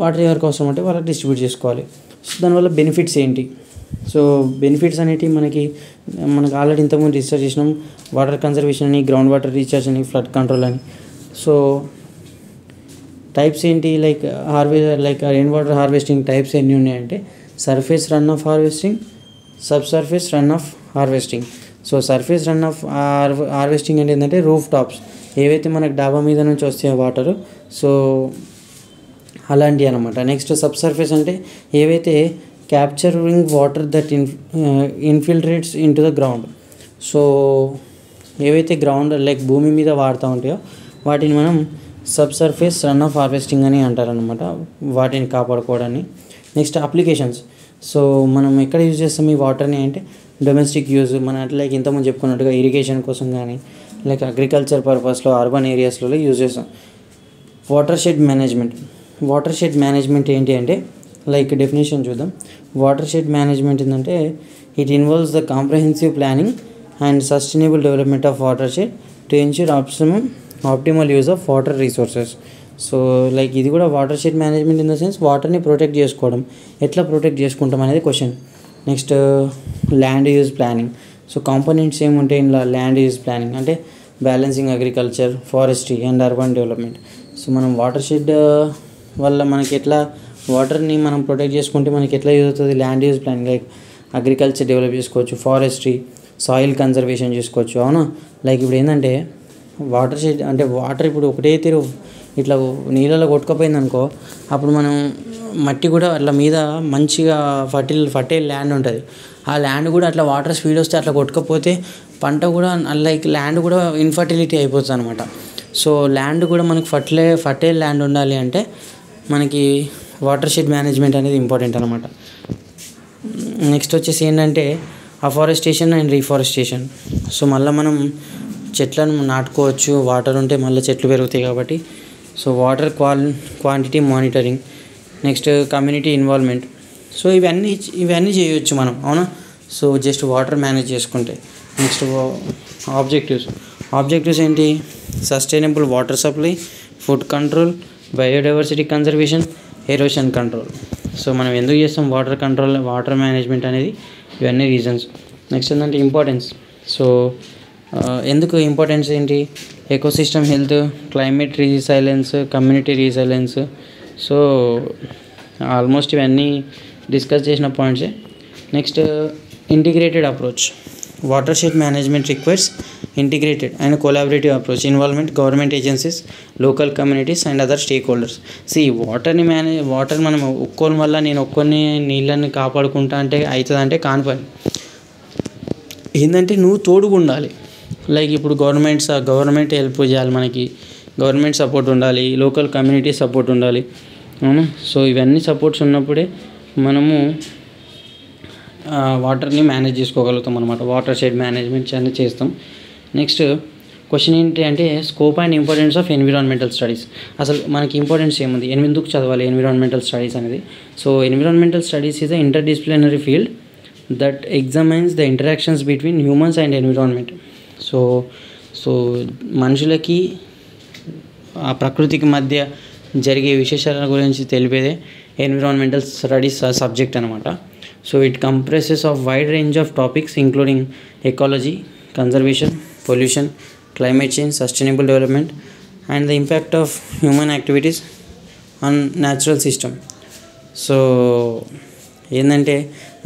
వాటర్ ఎవరికి అవసరం అంటే వాళ్ళకి డిస్ట్రిబ్యూట్ చేసుకోవాలి. సో దానివల్ల బెనిఫిట్స్ ఏంటి, సో బెనిఫిట్స్ అనేటివి మనకు ఆల్రెడీ ఇంతకుముందు రీసెర్చ్ చేసినాం. వాటర్ కన్జర్వేషన్ అని, గ్రౌండ్ వాటర్ రీఛార్జ్ అని, ఫ్లడ్ కంట్రోల్ అని. సో టైప్స్ ఏంటి, like rain water harvesting types ఎన్ని ఉన్నాయంటే surface run off harvesting, sub surface run off harvesting. So surface run off harvesting అంటే ఏంటంటే రూఫ్ టాప్స్, ఏవైతే మనకు డాబా మీద నుంచి వస్తాయో వాటరు, సో అలాంటివి అనమాట. నెక్స్ట్ సబ్ సర్ఫేస్ అంటే ఏవైతే capturing water that infiltrates into the ground. So ఏవైతే గ్రౌండ్ లైక్ భూమి మీద వాడుతూ ఉంటాయో వాటిని మనం sub surface run off harvesting అని అంటారనమాట, వాటిని కాపాడుకోవడాన్ని. Next applications. సో మనం ఎక్కడ యూజ్ చేస్తాం ఈ వాటర్ని అంటే డొమెస్టిక్ యూజ్, మన లైక్ ఇంతకుముందు చెప్పుకున్నట్టుగా ఇరిగేషన్ కోసం కానీ లైక్ అగ్రికల్చర్ పర్పస్లో అర్బన్ ఏరియాస్లో యూజ్ చేస్తాం. వాటర్ షెడ్ మేనేజ్మెంట్ ఏంటి అంటే లైక్ డెఫినేషన్ చూద్దాం. వాటర్ షెడ్ మేనేజ్మెంట్ ఏంటంటే it involves the comprehensive planning and sustainable development of water shed to ensure optimal use of water resources. So like ఇది కూడా water shed management in the sense వాటర్ని protect చేసుకోవడం. ఎట్లా protect చేసుకుంటాం అనేది question. Next land use planning. So components ఏముంటాయి ఇందులో, land use planning అంటే balancing agriculture, forestry and urban development. So మనం వాటర్ షెడ్ వల్ల మనకి ఎట్లా వాటర్ని మనం ప్రొటెక్ట్ చేసుకుంటే మనకి ఎట్లా యూజ్ అవుతుంది, land use planning like agriculture develop చేసుకోవచ్చు, ఫారెస్ట్రీ, సాయిల్ కన్జర్వేషన్ చేసుకోవచ్చు. అవునా. లైక్ ఇప్పుడు ఏంటంటే వాటర్ షెడ్ అంటే వాటర్ ఇప్పుడు ఒకటే తీరు ఇట్లా నీళ్ళలో కొట్టుకుపోయింది అనుకో, అప్పుడు మనం మట్టి కూడా అట్లా మీద మంచిగా ఫర్టైల్ ల్యాండ్ ఉంటుంది. ఆ ల్యాండ్ కూడా అట్లా వాటర్ స్పీడ్ వస్తే అట్లా కొట్టకపోతే పంట కూడా లైక్ ల్యాండ్ కూడా ఇన్ఫర్టిలిటీ అయిపోతుంది అనమాట. సో ల్యాండ్ కూడా మనకి ఫర్టైల్ ల్యాండ్ ఉండాలి అంటే మనకి వాటర్ షెడ్ మేనేజ్మెంట్ అనేది ఇంపార్టెంట్ అనమాట. నెక్స్ట్ వచ్చేసి ఏంటంటే అఫారెస్టేషన్ అండ్ రీఫారెస్టేషన్. సో మళ్ళీ మనం చెట్లను నాటుకోవచ్చు, వాటర్ ఉంటే మళ్ళీ చెట్లు పెరుగుతాయి కాబట్టి. So water quantity monitoring, next community involvement. So ఇవన్నీ చేయవచ్చు మనం, అవునా. సో జస్ట్ వాటర్ మేనేజ్ చేసుకుంటే. నెక్స్ట్ ఆబ్జెక్టివ్స్ ఏంటి? Sustainable water supply, food control, biodiversity conservation, erosion control. So మనం ఎందుకు చేస్తాం వాటర్ మేనేజ్మెంట్ అనేది? ఇవన్నీ రీజన్స్. నెక్స్ట్ ఏంటంటే ఇంపార్టెన్స్. సో ఎందుకు ఇంపార్టెన్స్ ఏంటి? Ecosystem health, climate resilience, community resilience. So almost ఇవన్నీ డిస్కస్ చేసిన పాయింట్సే. Next integrated approach. Watershed management requires integrated and collaborative approach involvement government agencies, local communities and other stake holders. Water మనం ఒక్కోని వల్ల నేను ఒక్కొని నీళ్ళని కాపాడుకుంటా అంటే అవుతుందంటే కాని పని. ఏంటంటే నువ్వు తోడుగా ఉండాలి. లైక్ ఇప్పుడు గవర్నమెంట్ హెల్ప్ చేయాలి, మనకి గవర్నమెంట్ సపోర్ట్ ఉండాలి, లోకల్ కమ్యూనిటీ సపోర్ట్ ఉండాలి, అవునా. సో ఇవన్నీ సపోర్ట్స్ ఉన్నప్పుడే మనము వాటర్ని మేనేజ్ చేసుకోగలుగుతాం అనమాట. వాటర్ షెడ్ మేనేజ్మెంట్ అనేది చేస్తాం. నెక్స్ట్ క్వశ్చన్ ఏంటి అంటే scope and importance of environmental studies. అసలు మనకి ఇంపార్టెన్స్ ఏముంది, ఎందుకు చదవాలి ఎన్విరాన్మెంటల్ స్టడీస్ అనేది? So environmental studies is a interdisciplinary field that examines the interactions between humans and environment. So మనుషులకి ఆ ప్రకృతికి మధ్య జరిగే విశేషాల గురించి తెలిపేదే ఎన్విరాన్మెంటల్ స్టడీస్ సబ్జెక్ట్ అనమాట. So it compresses of wide range of topics including ecology, conservation, pollution, climate change, sustainable development and the impact of human activities on natural system. So ఏంటంటే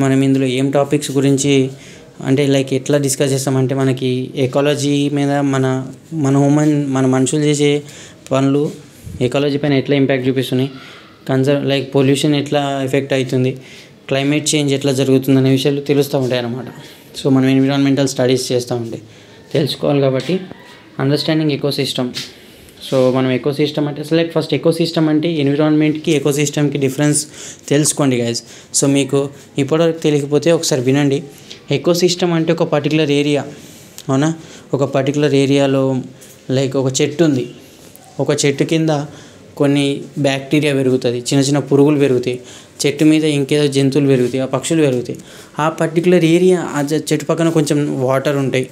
మనం ఇందులో ఏం టాపిక్స్ గురించి అంటే లైక్ ఎట్లా discuss చేస్తామంటే మనకి ఎకాలజీ మీద మన మనుషులు చేసే పనులు ఎకాలజీ పైన ఎట్లా ఇంపాక్ట్ చూపిస్తున్నాయి, లైక్ పొల్యూషన్ ఎట్లా ఎఫెక్ట్ అవుతుంది, క్లైమేట్ చేంజ్ ఎట్లా జరుగుతుంది అనే విషయాలు తెలుస్తూ ఉంటాయి అన్నమాట. సో మనం ఎన్విరాన్మెంటల్ స్టడీస్ చేస్తూ ఉంటే తెలుసుకోవాలి కాబట్టి అండర్స్టాండింగ్ ఎకోసిస్టమ్. సో మనం ఎకోసిస్టమ్ అంటే అసలు ఫస్ట్ ఎకోసిస్టమ్ అంటే ఎన్విరాన్మెంట్కి ఎకోసిస్టమ్కి డిఫరెన్స్ తెలుసుకోండి గైస్. సో మీకు ఇప్పటివరకు తెలియకపోతే ఒకసారి వినండి. ఎకోసిస్టమ్ అంటే ఒక పర్టికులర్ ఏరియా, అవునా. ఒక పర్టికులర్ ఏరియాలో లైక్ ఒక చెట్టు ఉంది, ఒక చెట్టు కింద కొన్ని బ్యాక్టీరియా పెరుగుతుంది, చిన్న చిన్న పురుగులు పెరుగుతాయి, చెట్టు మీద ఇంకేదో జంతువులు పెరుగుతాయి, ఆ పక్షులు పెరుగుతాయి. ఆ పర్టికులర్ ఏరియా ఆ చెట్టు పక్కన కొంచెం వాటర్ ఉంటాయి.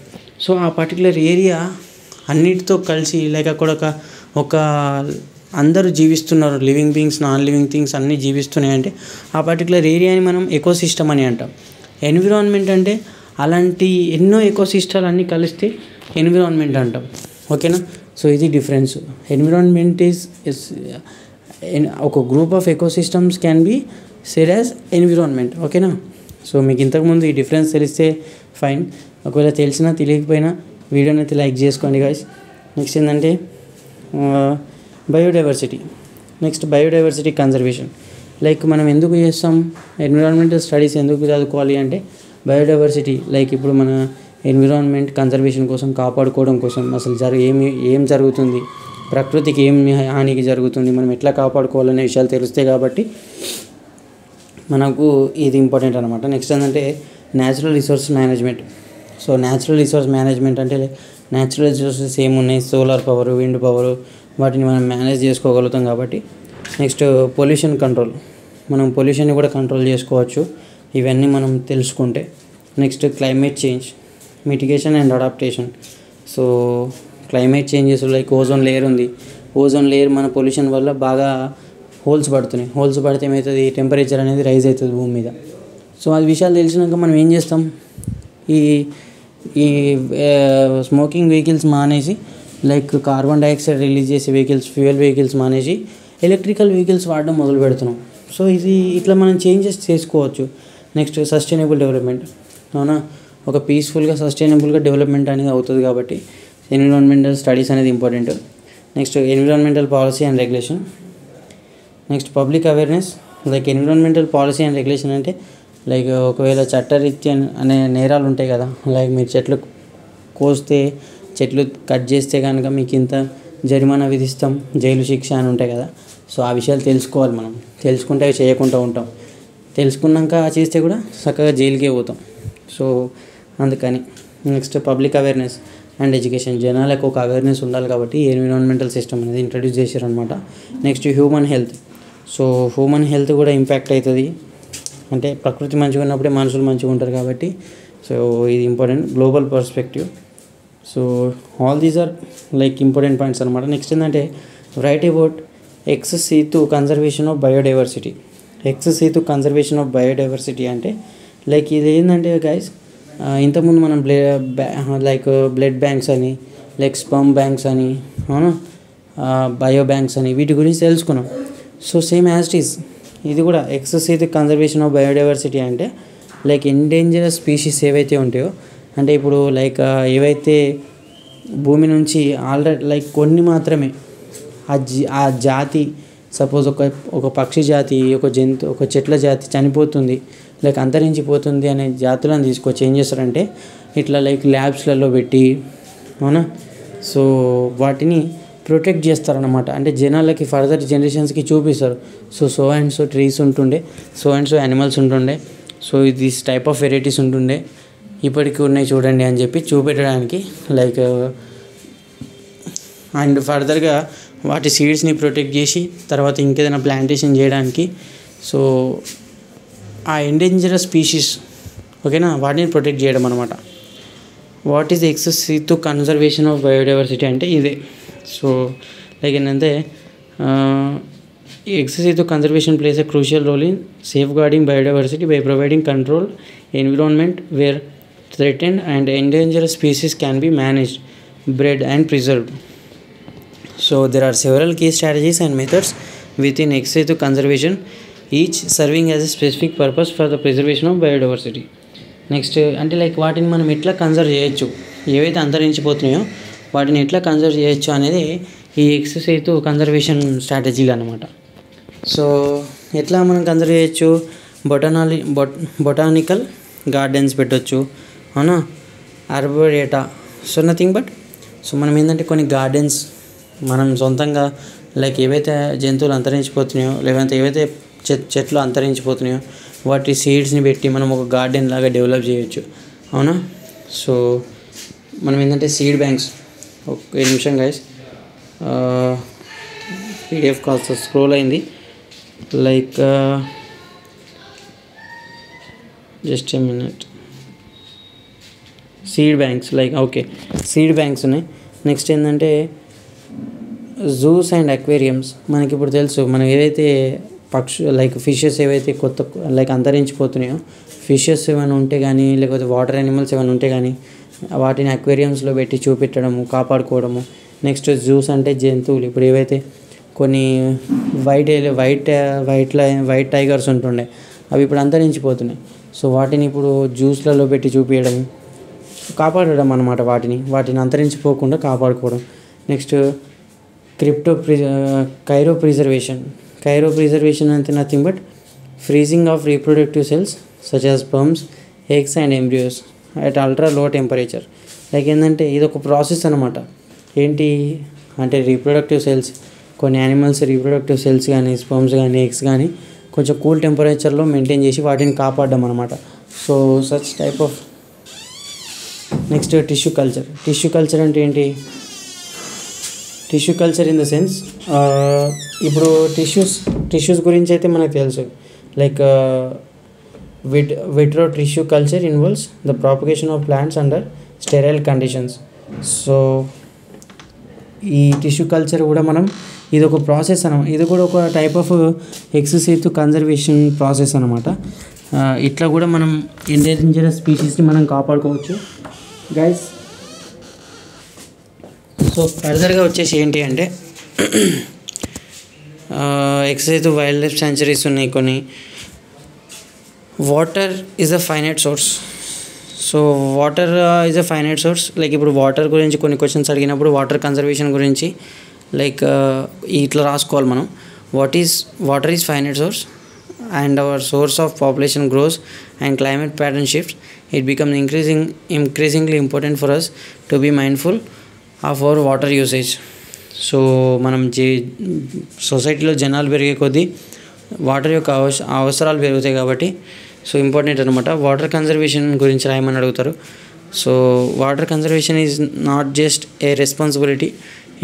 సో ఆ పర్టికులర్ ఏరియా అన్నిటితో కలిసి లైక్ అక్కడ ఒక అందరూ జీవిస్తున్నారు, living beings, non living things అన్నీ జీవిస్తున్నాయంటే ఆ పర్టికులర్ ఏరియాని మనం ఎకోసిస్టమ్ అని అంటాం. ఎన్విరాన్మెంట్ అంటే అలాంటి ఎన్నో ఎకోసిస్టాలు అన్నీ కలిస్తే ఎన్విరాన్మెంట్ అంటాం, ఓకేనా. సో ఇది డిఫరెన్స్. ఎన్విరాన్మెంట్ ఈజ్ ఒక group of ecosystems can be said as environment, ఓకేనా. సో మీకు ఇంతకుముందు ఈ డిఫరెన్స్ తెలిస్తే ఫైన్, ఒకవేళ తెలిసినా తెలియకపోయినా వీడియోని అయితే లైక్ చేసుకోండి గాయ్స్. నెక్స్ట్ ఏంటంటే biodiversity. Next biodiversity conservation. Like మనం ఎందుకు చేస్తాం ఎన్విరాన్మెంటల్ స్టడీస్ ఎందుకు చదువుకోవాలి అంటే బయోడైవర్సిటీ, లైక్ ఇప్పుడు మన ఎన్విరాన్మెంట్ కన్జర్వేషన్ కోసం, కాపాడుకోవడం కోసం అసలు ఏం జరుగుతుంది, ప్రకృతికి ఏం హానికి జరుగుతుంది, మనం ఎట్లా కాపాడుకోవాలనే విషయాలు తెలుస్తాయి కాబట్టి మనకు ఇది ఇంపార్టెంట్ అనమాట. నెక్స్ట్ ఏంటంటే natural resource management. So natural resource management అంటే న్యాచురల్ రిసోర్సెస్ ఏమున్నాయి, సోలార్ పవర్, విండ్ పవర్, వాటిని మనం మేనేజ్ చేసుకోగలుగుతాం కాబట్టి. నెక్స్ట్ పొల్యూషన్ కంట్రోల్, మనం పొల్యూషన్ని కూడా కంట్రోల్ చేసుకోవచ్చు ఇవన్నీ మనం తెలుసుకుంటే. Next climate change, mitigation and adaptation. So climate changes like ozone layer ఉంది, ఓజోన్ లేయర్ మన పొల్యూషన్ వల్ల బాగా హోల్స్ పడుతున్నాయి, హోల్స్ పడితే ఏమవుతుంది, టెంపరేచర్ అనేది రైజ్ అవుతుంది భూమి మీద. సో అది విషయాలు తెలిసినాక మనం ఏం చేస్తాం, ఈ స్మోకింగ్ వెహికల్స్ మానేసి లైక్ కార్బన్ డైఆక్సైడ్ రిలీజ్ చేసే ఫ్యూయల్ వెహికల్స్ మానేసి ఎలక్ట్రికల్ వెహికల్స్ వాడడం మొదలు పెడుతున్నాం. సో ఇట్లా మనం చేంజెస్ చేసుకోవచ్చు. నెక్స్ట్ సస్టైనబుల్ డెవలప్మెంట్, అవునా. ఒక పీస్ఫుల్గా సస్టైనబుల్గా డెవలప్మెంట్ అనేది అవుతుంది కాబట్టి ఎన్విరాన్మెంటల్ స్టడీస్ అనేది important. Next environmental policy and regulation. Next public awareness, like environmental policy and regulation అంటే లైక్ ఒకవేళ చట్టరీత్యా అనే నేరాలు ఉంటాయి కదా, లైక్ మీరు చెట్లు కోస్తే చెట్లు కట్ చేస్తే కనుక మీకు ఇంత జరిమానా విధిస్తాం, జైలు శిక్ష అని ఉంటాయి కదా. సో ఆ విషయాలు తెలుసుకోవాలి. మనం తెలుసుకుంటే అవి చేయకుండా ఉంటాం, తెలుసుకున్నాక చేస్తే కూడా చక్కగా జైలుకే పోతాం. సో అందుకని next public awareness and education, జనాలకు ఒక అవేర్నెస్ ఉండాలి కాబట్టి ఎన్విరాన్మెంటల్ సిస్టమ్ అనేది ఇంట్రడ్యూస్ చేశారనమాట. Next human health. So human health కూడా ఇంపాక్ట్ అవుతుంది, అంటే ప్రకృతి మంచిగా ఉన్నప్పుడే మనుషులు మంచిగా ఉంటారు కాబట్టి. సో ఇది important global perspective. So all these are like important points అనమాట. నెక్స్ట్ ఏంటంటే write about excessive conservation of biodiversity. Excessive conservation of biodiversity అంటే లైక్ ఇది ఏంటంటే గైస్, ఇంతకుముందు మనం లైక్ బ్లడ్ బ్యాంక్స్ అని, లైక్ స్పర్మ్ బ్యాంక్స్ అని, బయో బ్యాంక్స్ అని వీటి గురించి తెలుసుకున్నాం. So same as it is ఇది కూడా ఎక్సెసివ్ కన్జర్వేషన్ ఆఫ్ బయోడైవర్సిటీ అంటే లైక్ ఎండేంజరస్ స్పీషీస్ ఏవైతే ఉంటాయో, అంటే ఇప్పుడు లైక్ ఏవైతే భూమి నుంచి ఆల్రెడీ లైక్ కొన్ని మాత్రమే ఆ జాతి, సపోజ్ ఒక పక్షి జాతి, ఒక చెట్ల జాతి చనిపోతుంది, లైక్ అంతరించిపోతుంది అనే జాతులను తీసుకొచ్చి ఏం చేస్తారంటే ఇట్లా లైక్ ల్యాబ్స్లలో పెట్టి, అవునా, సో వాటిని ప్రొటెక్ట్ చేస్తారనమాట. అంటే జనాలకి ఫర్దర్ జనరేషన్స్కి చూపిస్తారు. సో అండ్ సో ట్రీస్ ఉంటుండే, సో అండ్ సో యానిమల్స్ ఉంటుండే, so this type of varieties ఉంటుండే, ఇప్పటికీ ఉన్నాయి చూడండి అని చెప్పి చూపెట్టడానికి లైక్ అండ్ ఫర్దర్గా వాటి సీడ్స్ని ప్రొటెక్ట్ చేసి తర్వాత ఇంకేదైనా ప్లాంటేషన్ చేయడానికి. సో ఆ ఎండేంజరస్ స్పీషీస్, ఓకేనా, వాటిని ప్రొటెక్ట్ చేయడం అనమాట. What is excessive conservation of biodiversity అంటే ఇదే. సో లైక్ ఏంటంటే excessive conservation plays a crucial role in safeguarding biodiversity by providing control environment where threatened and endangered species can be managed, bred and preserved. So there are several key strategies and methods within excessive conservation, each serving as a specific purpose for the preservation of biodiversity. Next అంటే like వాటిని మనం ఎట్లా conserve చేయొచ్చు, ఏవైతే అంతరించిపోతున్నాయో వాటిని ఎట్లా conserve చేయొచ్చు అనేది ఈ ఎక్సెసివ్ కన్జర్వేషన్ స్ట్రాటజీలు అనమాట. సో ఎట్లా మనం కన్జర్వ్ చేయొచ్చు, బొటానికల్ గార్డెన్స్ పెట్టవచ్చు, అవునా, ఆర్బోరేటా, సో నథింగ్ బట్. సో మనం ఏంటంటే కొన్ని గార్డెన్స్ మనం సొంతంగా లైక్ ఏవైతే జంతువులు అంతరించిపోతున్నాయో లేకపోతే ఏవైతే చెట్లు అంతరించిపోతున్నాయో వాటి సీడ్స్ని పెట్టి మనం ఒక గార్డెన్ లాగా డెవలప్ చేయొచ్చు, అవునా. సో మనం ఏంటంటే సీడ్ బ్యాంక్స్, ఒక నిమిషం గైస్, పీడిఎఫ్ కాస్త స్క్రోల్ అయింది, like just a minute. Seed banks like okay, seed banks ఉన్నాయి. నెక్స్ట్ ఏంటంటే జూస్ అండ్ అక్వేరియంస్. మనకి ఇప్పుడు తెలుసు, మనం ఏవైతే లైక్ ఫిషెస్ ఏవైతే కొత్త లైక్ అంతరించిపోతున్నాయో, ఫిషెస్ ఏమైనా ఉంటే కానీ లేకపోతే వాటర్ యానిమల్స్ ఏమైనా ఉంటే కానీ వాటిని అక్వేరియంస్లో పెట్టి చూపెట్టడము, కాపాడుకోవడము. నెక్స్ట్ జూస్ అంటే జంతువులు, ఇప్పుడు ఏవైతే కొన్ని వైట్ టైగర్స్ ఉంటుండే అవి ఇప్పుడు అంతరించిపోతున్నాయి. సో వాటిని ఇప్పుడు జ్యూస్లలో పెట్టి చూపించడం, కాపాడడం అనమాట, వాటిని అంతరించిపోకుండా కాపాడుకోవడం. నెక్స్ట్ కైరో ప్రిజర్వేషన్ అంటే nothing but freezing of reproductive cells such as sperms, eggs and embryos at ultra low temperature. Like ఏంటంటే ఇది ఒక ప్రాసెస్ అనమాట. ఏంటి అంటే రీప్రొడక్టివ్ సెల్స్, కొన్ని యానిమల్స్ రీప్రొడక్టివ్ సెల్స్ కానీ స్పర్మ్స్ కానీ ఎగ్స్ కానీ కొంచెం కూల్ టెంపరేచర్లో మెయింటైన్ చేసి వాటిని కాపాడడం అనమాట. So such type of. Next tissue culture అంటే ఏంటి, tissue culture in the sense ఇప్పుడు టిష్యూస్ గురించి అయితే మనకు తెలుసు. Like vitro tissue culture involves the propagation of plants under sterile conditions. So ఈ టిష్యూ కల్చర్ కూడా ఇది ఒక ప్రాసెస్ అనమాట, ఇది కూడా ఒక type of excessive conservation process అనమాట. ఇట్లా కూడా మనం ఎండేంజరస్ స్పీషీస్ని మనం కాపాడుకోవచ్చు గైస్. సో ఫర్దర్గా వచ్చేసి ఏంటి అంటే ఎక్సెసివ్ వైల్డ్ లైఫ్ సాంచురీస్ ఉన్నాయి కొన్ని. Water is a finite source. So water is a finite source. Like ఇప్పుడు వాటర్ గురించి కొన్ని క్వశ్చన్స్ అడిగినప్పుడు వాటర్ కన్జర్వేషన్ గురించి లైక్ ఇట్లా రాసుకోవాలి మనం. Water is finite source and our source of population grows and climate pattern shifts, it becomes increasingly important for us to be mindful of our water usage. So మనం సొసైటీలో జనాలు పెరిగే కొద్దీ water యొక్క అవసరాలు పెరుగుతాయి కాబట్టి సో ఇంపార్టెంట్ అనమాట. వాటర్ కన్జర్వేషన్ గురించి రాయమని అడుగుతారు. So water conservation is not just a responsibility,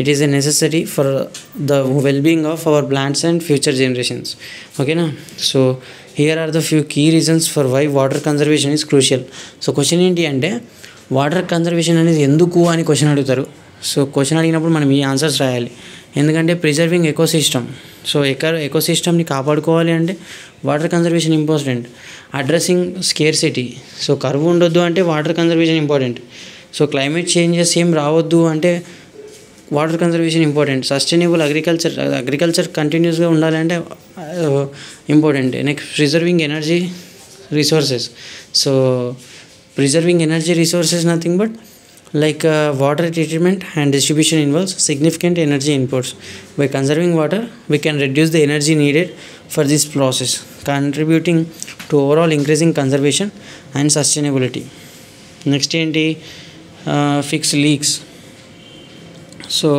it is a necessary for the wellbeing of our plants and future generations. ఓకేనా. So here are the few key reasons for why water conservation is crucial. So question ఏంటి అంటే water conservation అనేది ఎందుకు అని question అడుగుతారు. So question అడిగినప్పుడు మనం ఈ ఆన్సర్స్ రాయాలి. ఎందుకంటే ప్రిజర్వింగ్ ఎకోసిస్టమ్, సో ఎకోసిస్టమ్ని కాపాడుకోవాలి అంటే water conservation important. Addressing scarcity, so కరువు ఉండొద్దు అంటే water conservation important. So climate changes ఏం రావద్దు అంటే water conservation important. Sustainable agriculture కంటిన్యూస్గా ఉండాలంటే important. Next preserving energy resources. So preserving energy resources nothing but like water treatment and distribution involves significant energy inputs. By conserving water, we can reduce the energy needed for this process, contributing to overall increasing conservation and sustainability. Next enti fix leaks. So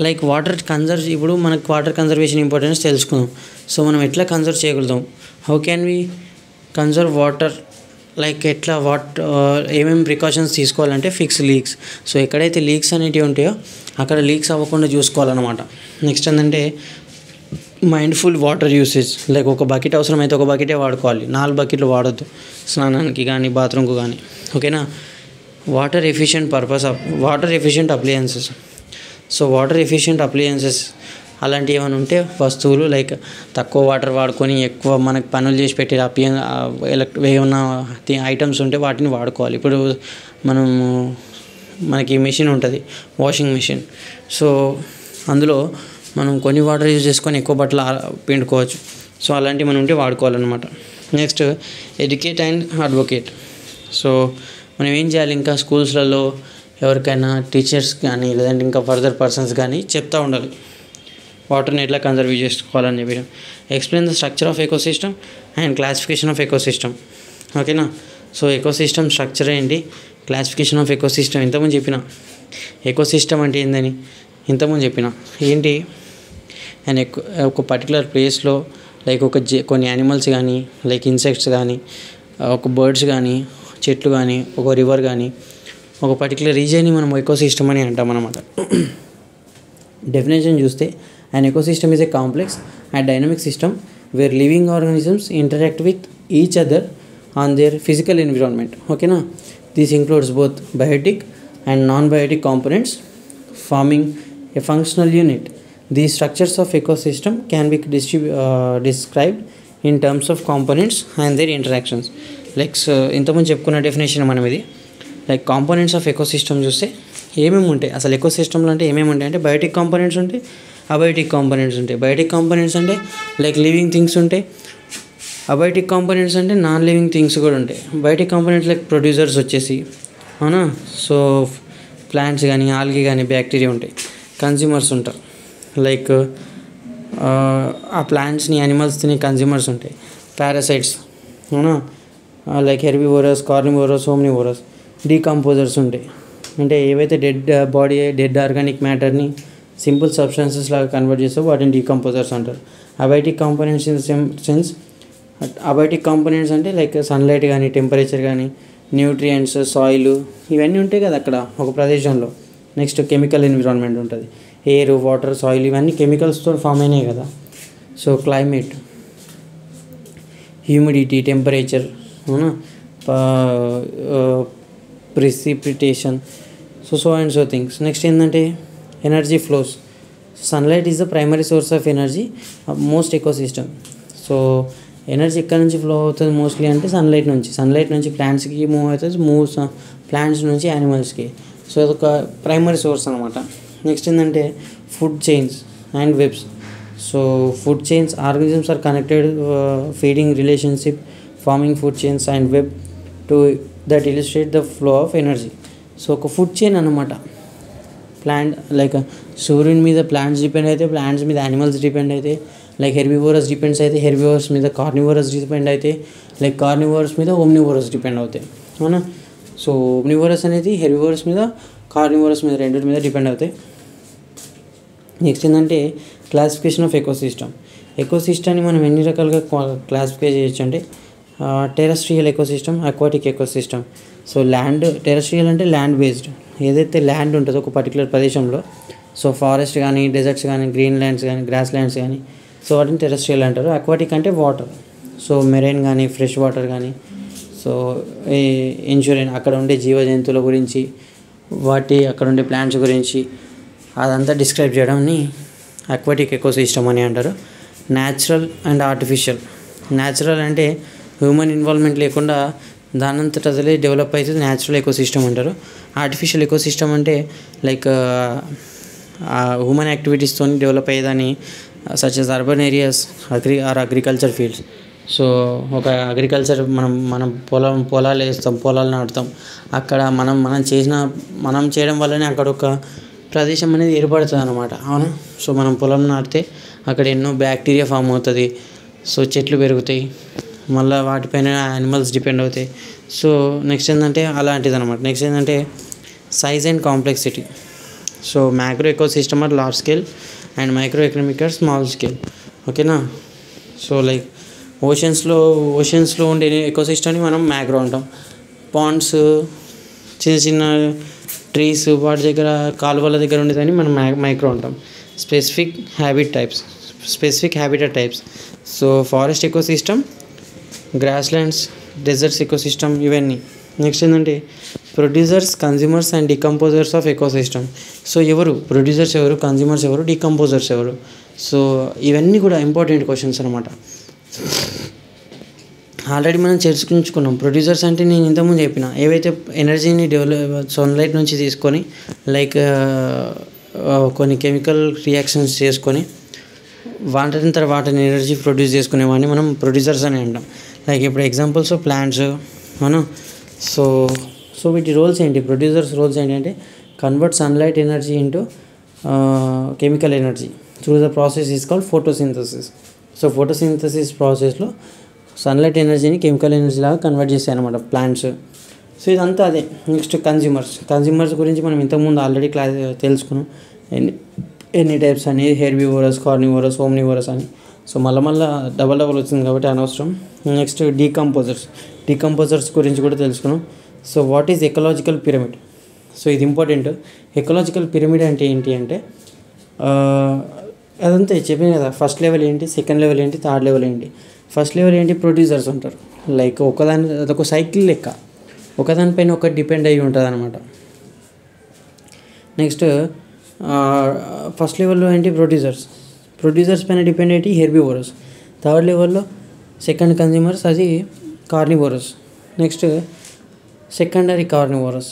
like water ఇప్పుడు మనకు water conservation importance తెలుసుకుందాం. So మనం ఎట్లా conserve చేయగలుగుతాం, how can we conserve water, like ఎట్లా ఏమేమి precautions తీసుకోవాలంటే fix leaks. So ఎక్కడైతే లీక్స్ అనేటివి ఉంటాయో అక్కడ లీక్స్ అవ్వకుండా చూసుకోవాలన్నమాట. నెక్స్ట్ ఏంటంటే మైండ్ఫుల్ వాటర్ యూసేజ్, లైక్ ఒక బకెట్ అవసరమైతే ఒక బకెటే వాడుకోవాలి, 4 బకెట్లు వాడొద్దు స్నానానికి కానీ బాత్రూమ్కి కానీ. ఓకేనా. Water efficient appliances. So water efficient appliances అలాంటివి ఏమైనా ఉంటే వస్తువులు లైక్ తక్కువ వాటర్ వాడుకొని ఎక్కువ మనకు పనులు చేసి పెట్టే ఏమన్నా ఐటమ్స్ ఉంటే వాటిని వాడుకోవాలి. ఇప్పుడు మనకి మెషిన్ ఉంటుంది, వాషింగ్ మెషిన్. సో అందులో మనం కొన్ని వాటర్ యూజ్ చేసుకొని ఎక్కువ బట్టలు పిండుకోవచ్చు. సో అలాంటివి మనం ఉంటే వాడుకోవాలన్నమాట. Next educate and advocate. So మనం ఏం చేయాలి, ఇంకా స్కూల్స్లలో ఎవరికైనా టీచర్స్ కానీ లేదంటే ఇంకా ఫర్దర్ పర్సన్స్ కానీ చెప్తూ ఉండాలి వాటర్ని ఎట్లా కన్జర్వ్ చేసుకోవాలని చెప్పి. Explain the structure of ecosystem and classification of ecosystem. ఓకేనా. సో ఎకోసిస్టమ్ స్ట్రక్చర్ ఏంటి, క్లాసిఫికేషన్ ఆఫ్ ఎకోసిస్టమ్ ఇంతకుముందు చెప్పిన. ఎకోసిస్టమ్ అంటే ఏందని ఇంతకుముందు చెప్పిన. ఏంటి అండ్ ఒక పర్టికులర్ ప్లేస్లో లైక్ కొన్ని యానిమల్స్ కానీ లైక్ ఇన్సెక్ట్స్ కానీ ఒక బర్డ్స్ కానీ చెట్లు కానీ ఒక రివర్ కానీ ఒక పర్టికులర్ రీజియన్ని మనం ఎకోసిస్టమ్ అని అంటాం అన్నమాట. డెఫినేషన్ చూస్తే an ecosystem is a complex and dynamic system where living organisms interact with each other on their physical environment. Okay na. This includes both biotic and non-biotic components forming a functional unit. These structures of ecosystem can be described in terms of components and their interactions. Like ఇంతకుముందు చెప్పుకున్న definition మనం ఇది. Like components of ecosystem చూస్తే ఏమేమి ఉంటాయి అసలు ఎకోసిస్టమ్లో అంటే ఏమేమి ఉంటాయి అంటే బయోటిక్ కాంపోనెంట్స్ ఉంటాయి, అబయోటిక్ కాంపోనెంట్స్ ఉంటాయి. బయోటిక్ కాంపోనెంట్స్ అంటే లైక్ లివింగ్ థింగ్స్ ఉంటాయి, అబయోటిక్ కాంపోనెంట్స్ అంటే నాన్ లివింగ్ థింగ్స్ కూడా ఉంటాయి. బయోటిక్ కాంపోనెంట్స్ లైక్ ప్రొడ్యూసర్స్ వచ్చేసి అవునా. సో ప్లాంట్స్ కానీ ఆల్గే కానీ బ్యాక్టీరియా ఉంటాయి. కన్జ్యూమర్స్ ఉంటారు, లైక్ ఆ ప్లాంట్స్ని యానిమల్స్ తినే కన్జ్యూమర్స్ ఉంటాయి. పారాసైట్స్ అవునా, లైక్ హెర్బివోరస్, కార్నివోరస్, ఓమ్నివోరస్. డీకంపోజర్స్ ఉంటాయి, అంటే ఏవైతే డెడ్ ఆర్గానిక్ మ్యాటర్ని సింపుల్ సబ్స్టెన్సెస్ లాగా కన్వర్ట్ చేస్తే వాటిని డీకంపోజర్స్ అంటారు. Abiotic components in the same sense, abiotic components అంటే లైక్ సన్లైట్ కానీ టెంపరేచర్ కానీ న్యూట్రియంట్స్ సాయిల్ ఇవన్నీ ఉంటాయి కదా అక్కడ ఒక ప్రదేశంలో. నెక్స్ట్ కెమికల్ ఎన్విరాన్మెంట్ ఉంటుంది, ఎయిర్ వాటర్ సాయిల్ ఇవన్నీ కెమికల్స్తో ఫామ్ అయినాయి కదా. సో క్లైమేట్, హ్యూమిడిటీ, టెంపరేచర్ అవునా, precipitation, so and so things. Next ఏంటంటే energy flows. Sunlight is the primary source of energy most ecosystem. So energy ఎక్కడి నుంచి ఫ్లో అవుతుంది మోస్ట్లీ అంటే సన్లైట్ నుంచి ప్లాంట్స్కి మూవ్ అవుతుంది, ప్లాంట్స్ నుంచి యానిమల్స్కి. సో అదొక ప్రైమరీ సోర్స్ అనమాట. నెక్స్ట్ ఏంటంటే food chains and webs. So food chains, organisms are connected feeding relationship forming food chains and web to that illustrate the flow of energy. So ఒక food chain అనమాట. Plant like సూర్యుని మీద plants depend అయితే, plants మీద animals depend అయితే, like herbivorous depends అయితే herbivorous మీద, carnivorous depend అయితే లైక్ కార్నివోరస్ మీద ఓమ్నివోరస్ డిపెండ్ అవుతాయి, అవునా. సో ఓమ్నివోరస్ అనేది హెర్బివోరస్ మీద, కార్నివోరస్ మీద, రెండింటి మీద డిపెండ్ అవుతాయి. నెక్స్ట్ ఏంటంటే క్లాసిఫికేషన్ ఆఫ్ ఎకోసిస్టమ్. ఎకోసిస్టమ్ని మనం ఎన్ని రకాలుగా క్లాసిఫై చేయొచ్చు అంటే terrestrial ecosystem, aquatic ecosystem. So terrestrial అంటే ల్యాండ్ బేస్డ్, ఏదైతే ల్యాండ్ ఉంటుందో ఒక పర్టికులర్ ప్రదేశంలో, సో ఫారెస్ట్ కానీ, డెజర్ట్స్ కానీ, గ్రీన్ ల్యాండ్స్ కానీ, గ్రాస్ ల్యాండ్స్ కానీ, సో వాటిని టెరెస్ట్రియల్ అంటారు. అక్వాటిక్ అంటే వాటర్, సో మెరైన్ కానీ, ఫ్రెష్ వాటర్ కానీ, సో ఇన్సూరెన్స్ అక్కడ ఉండే జీవజంతువుల గురించి, అక్కడ ఉండే ప్లాంట్స్ గురించి అదంతా డిస్క్రైబ్ చేయడాన్ని అక్వాటిక్ ఎకోసిస్టమ్ అని అంటారు. Natural and artificial. న్యాచురల్ అంటే హ్యూమన్ ఇన్వాల్వ్మెంట్ లేకుండా దానంతట అసలే డెవలప్ అవుతుంది, న్యాచురల్ ఎకోసిస్టమ్ అంటారు. ఆర్టిఫిషియల్ ఎకోసిస్టమ్ అంటే లైక్ హ్యూమన్ యాక్టివిటీస్తో డెవలప్ అయ్యేదాన్ని such as urban areas, agriculture fields. So ఒక అగ్రికల్చర్ మనం పొలాలు వేస్తాం, పొలాలు నాటుతాం, అక్కడ మనం చేయడం వల్లనే అక్కడ ఒక ప్రదేశం అనేది ఏర్పడుతుంది అన్నమాట, అవునా. సో మనం పొలం నాటితే అక్కడ ఎన్నో బ్యాక్టీరియా ఫామ్ అవుతుంది, సో చెట్లు పెరుగుతాయి, మళ్ళీ వాటిపైన యానిమల్స్ డిపెండ్ అవుతాయి. సో నెక్స్ట్ ఏంటంటే అలాంటిది అనమాట. నెక్స్ట్ ఏంటంటే size and complexity. So macro ecosystem are large scale and micro economic are small scale, ఓకేనా. సో లైక్ ఓషన్స్లో ఉండే ఎకోసిస్టమ్ని మనం మ్యాక్రో అంటాం. పాండ్స్, చిన్న చిన్న ట్రీస్, వాటి దగ్గర కాలువల దగ్గర ఉండేదాన్ని మనం మైక్రో అంటాం. Specific habitat types. So forest ecosystem, grasslands, deserts ecosystem, ఇవన్నీ. నెక్స్ట్ ఏంటంటే producers, consumers and decomposers of ecosystem. So ఎవరు ప్రొడ్యూసర్స్, ఎవరు కన్జ్యూమర్స్, ఎవరు డికంపోజర్స్, ఎవరు. సో ఇవన్నీ కూడా ఇంపార్టెంట్ క్వశ్చన్స్ అనమాట. ఆల్రెడీ మనం చర్చించుకున్నాం. ప్రొడ్యూసర్స్ అంటే నేను ఇంతకుముందు చెప్పిన ఏవైతే ఎనర్జీని సన్లైట్ నుంచి తీసుకొని లైక్ కొన్ని కెమికల్ రియాక్షన్స్ చేసుకొని వాటిని ఎనర్జీ ప్రొడ్యూస్ చేసుకునేవాడిని మనం ప్రొడ్యూసర్స్ అని అంటాం. లైక్ ఇప్పుడు ఎగ్జాంపుల్స్ ప్లాంట్స్, మనం సో వీటి రోల్స్ ఏంటి, ప్రొడ్యూసర్స్ రోల్స్ ఏంటి అంటే convert sunlight energy into chemical energy through the process is called photosynthesis. So photosynthesis ప్రాసెస్లో సన్లైట్ ఎనర్జీని కెమికల్ ఎనర్జీ లాగా కన్వర్ట్ చేస్తాయి అనమాట ప్లాంట్స్. సో ఇదంతా అదే. నెక్స్ట్ కన్జ్యూమర్స్ గురించి మనం ఇంతకుముందు ఆల్రెడీ తెలుసుకున్నాం, ఎన్ని టైప్స్ అని, హెర్బివోరస్, కార్నివోరస్, ఓమ్నివోరస్ అని. సో మళ్ళీ డబల్ వచ్చింది కాబట్టి అనవసరం. నెక్స్ట్ డీకంపోజర్స్ గురించి కూడా తెలుసుకున్నాం. So what is ecological pyramid. So ఇది ఇంపార్టెంట్. ఎకలాజికల్ పిరమిడ్ అంటే ఏంటి అంటే అదంతా చెప్పాను కదా, ఫస్ట్ లెవెల్ ఏంటి, సెకండ్ లెవెల్ ఏంటి, థర్డ్ లెవెల్ ఏంటి. ఫస్ట్ లెవెల్ ఏంటి, ప్రొడ్యూసర్స్ ఉంటారు. లైక్ అదొక సైకిల్ లెక్క, ఒకదానిపైన ఒకటి డిపెండ్ అయ్యి ఉంటుంది అనమాట. నెక్స్ట్ ఫస్ట్ లెవెల్లో ఏంటి, ప్రొడ్యూసర్స్ పైన డిపెండ్ అయ్యి హెర్బివోరస్. థర్డ్ లెవెల్లో సెకండ్ కన్జ్యూమర్స్, అది కార్నివోరస్. Next secondary carnivorous.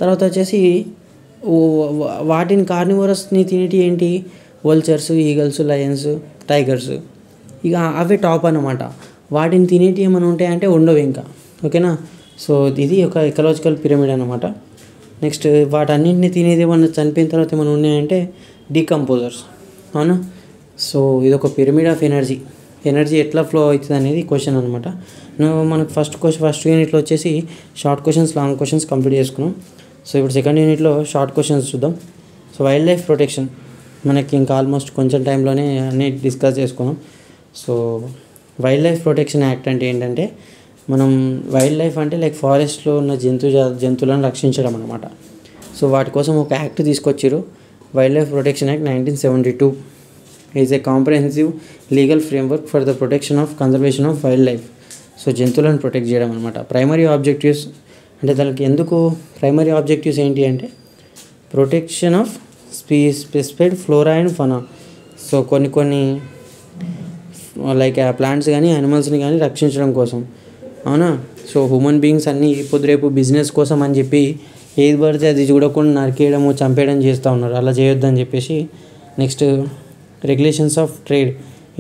తర్వాత వచ్చేసి వాటిని కార్నివోరస్ని తినేటి ఏంటి, వల్చర్స్, ఈగల్స్, లయన్స్, టైగర్స్, ఇక అవే టాప్ అన్నమాట. వాటిని తినేటి ఏమైనా ఉంటాయంటే ఉండవు ఇంకా, ఓకేనా. సో ఇది ఒక ఎకలాజికల్ పిరమిడ్ అన్నమాట. నెక్స్ట్ వాటన్నింటిని తినేది ఏమన్నా చనిపోయిన తర్వాత ఏమైనా ఉన్నాయంటే డీకంపోజర్స్, అవునా. సో ఇది ఒక పిరమిడ్ ఆఫ్ ఎనర్జీ ఎట్లా ఫ్లో అవుతుంది అనేది క్వశ్చన్ అనమాట. మనకు ఫస్ట్ యూనిట్లో వచ్చేసి short questions, long questions complete చేసుకున్నాం. సో ఇప్పుడు సెకండ్ యూనిట్లో షార్ట్ క్వశ్చన్స్ చూద్దాం. సో వైల్డ్ లైఫ్ ప్రొటెక్షన్ మనకి ఇంకా ఆల్మోస్ట్ కొంచెం టైంలోనే అన్నీ డిస్కస్ చేసుకున్నాం. So wild life protection act అంటే ఏంటంటే మనం వైల్డ్ లైఫ్ అంటే లైక్ ఫారెస్ట్లో ఉన్న జంతువులను రక్షించడం అనమాట. సో వాటి కోసం ఒక యాక్ట్ తీసుకొచ్చారు, wild life protection act 1972 is a comprehensive legal framework for the protection of conservation of wild life. So జంతువులను ప్రొటెక్ట్ చేయడం అనమాట. ప్రైమరీ ఆబ్జెక్టివ్స్ అంటే దానికి ఎందుకు ప్రైమరీ ఆబ్జెక్టివ్స్ ఏంటి అంటే protection of specified flora and fauna. So కొన్ని లైక్ ప్లాంట్స్ కానీ యానిమల్స్ని కానీ రక్షించడం కోసం, అవునా. సో హ్యూమన్ బీయింగ్స్ అన్నీ రేపు బిజినెస్ కోసం అని చెప్పి ఏది పడితే అది చూడకుండా నరికేయడము, చంపేయడం చేస్తూ ఉన్నారు. అలా చేయొద్దని చెప్పేసి. Next regulations of trade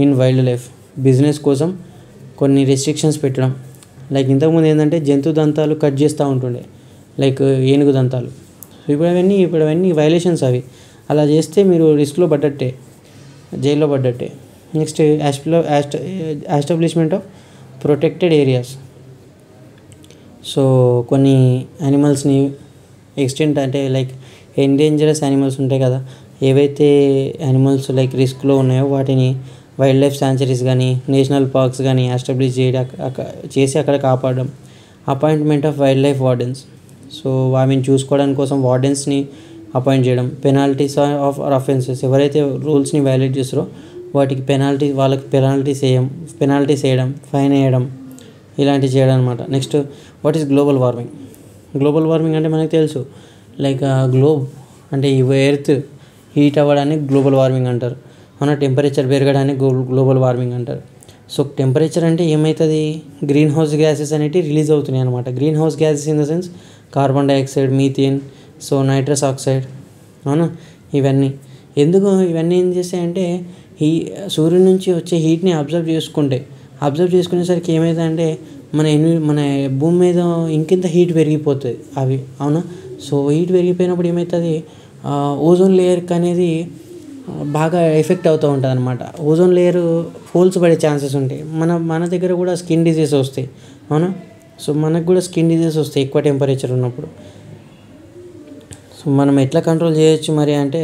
in wild life. Business కోసం కొన్ని రెస్ట్రిక్షన్స్ పెట్టడం. లైక్ ఇంతకుముందు ఏంటంటే జంతు దంతాలు కట్ చేస్తూ ఉంటుండే, లైక్ ఏనుగు దంతాలు. ఇప్పుడు అవన్నీ వైలేషన్స్ అవి. అలా చేస్తే మీరు రిస్క్లో పడ్డట్టే. జైల్లో పడ్డట్టే. Next establishment of protected areas. So కొన్ని యానిమల్స్ని ఎక్స్టెంట్ అంటే లైక్ ఎండేంజరస్ యానిమల్స్ ఉంటాయి కదా, ఏవైతే యానిమల్స్ లైక్ రిస్క్లో ఉన్నాయో వాటిని వైల్డ్ లైఫ్ శాంచురీస్ కానీ నేషనల్ పార్క్స్ కానీ ఎస్టాబ్లిష్ చేసి అక్కడ కాపాడడం. Appointment of wildlife wardens. So వాటిని చూసుకోవడానికి కోసం వార్డెన్స్ని అపాయింట్ చేయడం. పెనాల్టీస్ ఆఫ్ అఫెన్సెస్, ఎవరైతే రూల్స్ని వైలేట్ చేస్తారో వాళ్ళకి పెనాల్టీస్ వేయడం, ఫైన్ వేయడం, ఇలాంటివి చేయడం అనమాట. Next what is global warming. Global warming అంటే మనకు తెలుసు, లైక్ గ్లోబ్ అంటే ఈ ఎర్త్ హీట్ అవ్వడాన్ని గ్లోబల్ వార్మింగ్ అంటారు. మన టెంపరేచర్ పెరగడాన్ని గ్లోబల్ వార్మింగ్ అంటారు. సో టెంపరేచర్ అంటే ఏమవుతుంది, గ్రీన్ హౌస్ గ్యాసెస్ అనేవి రిలీజ్ అవుతున్నాయి అనమాట. Green house gases in the sense carbon dioxide, methane, so nitrous oxide, అవునా. ఇవన్నీ ఎందుకు ఇవన్నీ ఏం చేస్తాయంటే సూర్యుడి నుంచి వచ్చే హీట్ని అబ్జర్వ్ చేసుకునేసరికి ఏమవుతుందంటే మన భూమి మీద ఇంకింత హీట్ పెరిగిపోతుంది అవి, అవునా. సో హీట్ పెరిగిపోయినప్పుడు ఏమవుతుంది, ఓజోన్ లేయర్కి అనేది బాగా ఎఫెక్ట్ అవుతూ ఉంటుంది అనమాట. ఓజోన్ లేయర్ హోల్స్ పడే ఛాన్సెస్ ఉంటాయి. మన దగ్గర కూడా స్కిన్ డిజీజ్ వస్తాయి, అవునా. సో మనకు కూడా స్కిన్ డిజీజ్ వస్తాయి ఎక్కువ టెంపరేచర్ ఉన్నప్పుడు. సో మనం ఎట్లా కంట్రోల్ చేయొచ్చు మరి అంటే